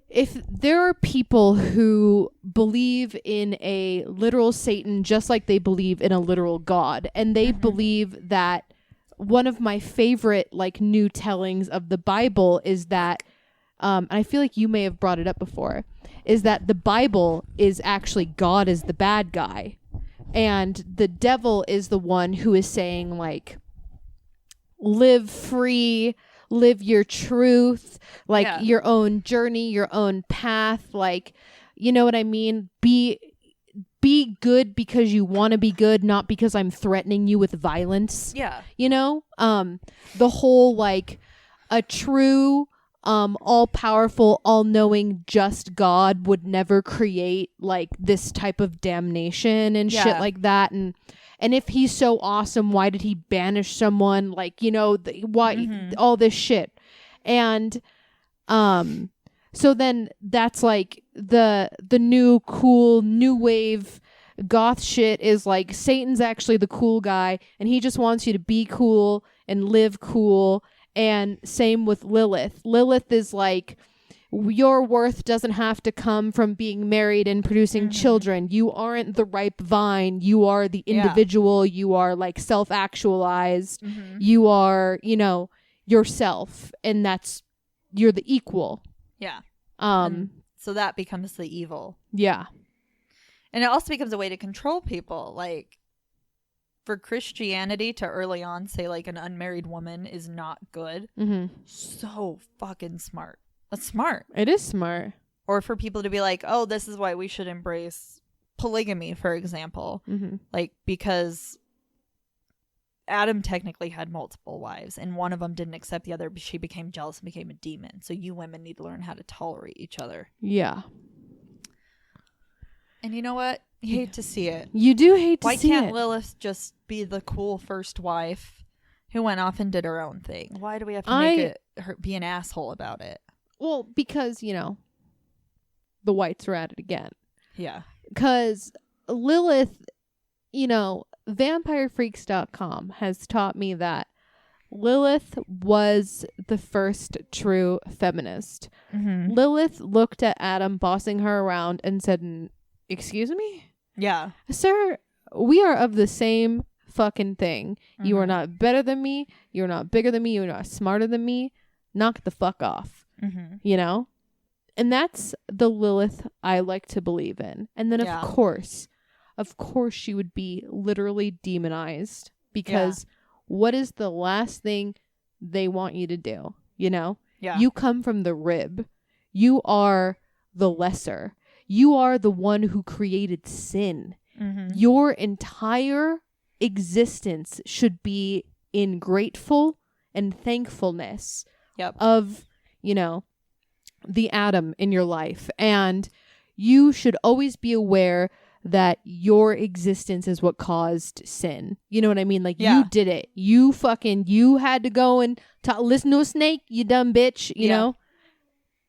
if there are people who believe in a literal Satan just like they believe in a literal God, and they believe that, one of my favorite, like, new tellings of the Bible is that, and I feel like you may have brought it up before, is that the Bible is actually God is the bad guy. And the devil is the one who is saying, like, live free, live your truth, like your own journey, your own path. Like, you know what I mean? Be good because you want to be good, not because I'm threatening you with violence. Yeah. You know? The whole, like, a true, all-powerful, all-knowing, just God would never create, like, this type of damnation and shit like that. And if he's so awesome, why did he banish someone? Like, you know, why all this shit. And so then that's like the new cool new wave goth shit is like Satan's actually the cool guy and he just wants you to be cool and live cool. And same with Lilith. Lilith is like, your worth doesn't have to come from being married and producing children. You aren't the ripe vine. You are the individual. You are, like, self-actualized. You are, you know, yourself. And you're the equal. Yeah. And so that becomes the evil. Yeah. And it also becomes a way to control people. Like, for Christianity to early on say, like, an unmarried woman is not good. So fucking smart. That's smart. It is smart. Or for people to be like, oh, this is why we should embrace polygamy, for example. Like, because Adam technically had multiple wives and one of them didn't accept the other, but she became jealous and became a demon. So you women need to learn how to tolerate each other. Yeah. And you know what? You hate to see it. You do hate to see it. Why can't Lilith just be the cool first wife who went off and did her own thing? Why do we have to make her be an asshole about it? Well, because, you know, the whites are at it again. Yeah. Because Lilith, you know, vampirefreaks.com has taught me that Lilith was the first true feminist. Lilith looked at Adam bossing her around and said, excuse me? Yeah. Sir, we are of the same fucking thing. You are not better than me. You're not bigger than me. You're not smarter than me. Knock the fuck off. You know? And that's the Lilith I like to believe in. And then, of course, she would be literally demonized. Because what is the last thing they want you to do? You know? Yeah. You come from the rib. You are the lesser. You are the one who created sin. Your entire existence should be in grateful and thankfulness of, you know, the Adam in your life. And you should always be aware that your existence is what caused sin. You know what I mean? Like, you did it. You had to go and listen to a snake, you dumb bitch, you know?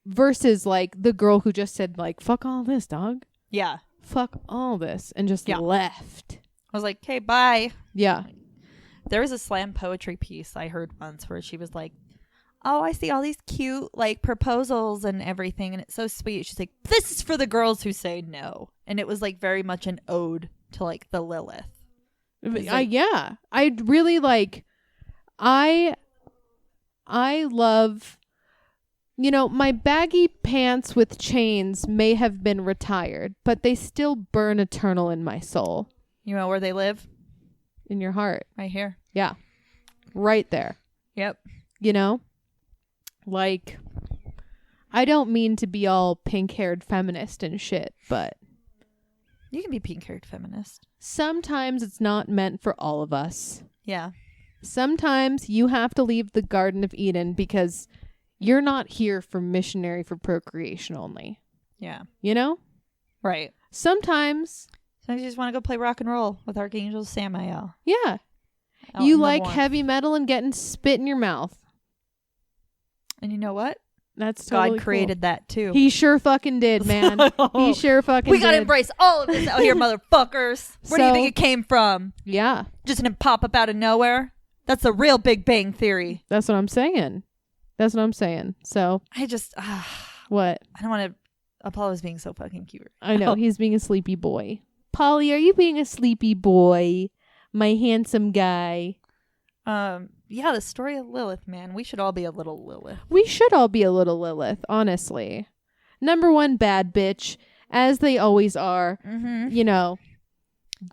Versus, like, the girl who just said, like, fuck all this, dog. Yeah. Fuck all this. And just left. I was like, okay, bye. Yeah. There was a slam poetry piece I heard once where she was like, oh, I see all these cute, like, proposals and everything, and it's so sweet. She's like, this is for the girls who say no. And it was, like, very much an ode to, like, the Lilith. Like, I really, like, I love, you know, my baggy pants with chains may have been retired, but they still burn eternal in my soul. You know where they live? In your heart. Right here. Yeah. Right there. Yep. You know? Like, I don't mean to be all pink-haired feminist and shit, but you can be pink-haired feminist. Sometimes it's not meant for all of us. Yeah. Sometimes you have to leave the Garden of Eden because you're not here for missionary for procreation only. Yeah. You know? Right. Sometimes you just want to go play rock and roll with Archangel Samael. Yeah. Out You in the like warmth. heavy metal and getting spit in your mouth. And you know what? That's totally God created that too. He sure fucking did, man. He sure fucking We did. gotta embrace all of this out here, motherfuckers. Where do you So- think it came from? Yeah. Just didn't pop up out of nowhere? That's the real Big Bang Theory. That's what I'm saying. So, I just, what? I don't want to. Apollo's being so fucking cute. I know. He's being a sleepy boy. Polly, are you being a sleepy boy? My handsome guy. Yeah, the story of Lilith, man. We should all be a little Lilith. We should all be a little Lilith, honestly. Number one bad bitch, as they always are. Mm-hmm. You know,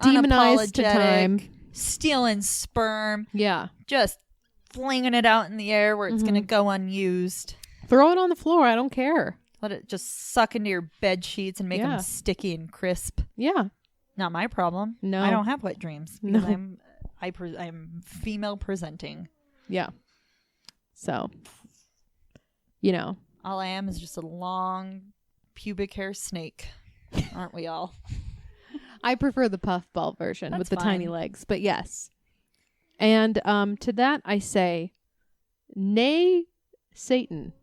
demonized to time. Stealing sperm. Yeah. Just flinging it out in the air where it's going to go unused. Throw it on the floor. I don't care. Let it just suck into your bed sheets and make them sticky and crisp. Yeah. Not my problem. No. I don't have wet dreams because No. I'm female presenting. Yeah. So, you know. All I am is just a long pubic hair snake. Aren't we all? I prefer the puffball version That's with the fine. tiny legs, but yes. And to that I say, nay, Satan.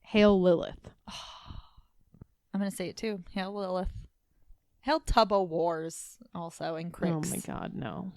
Hail Lilith. I'm going to say it too. Hail Lilith. Hail Tubbo Wars also and Cricks. Oh my God, no.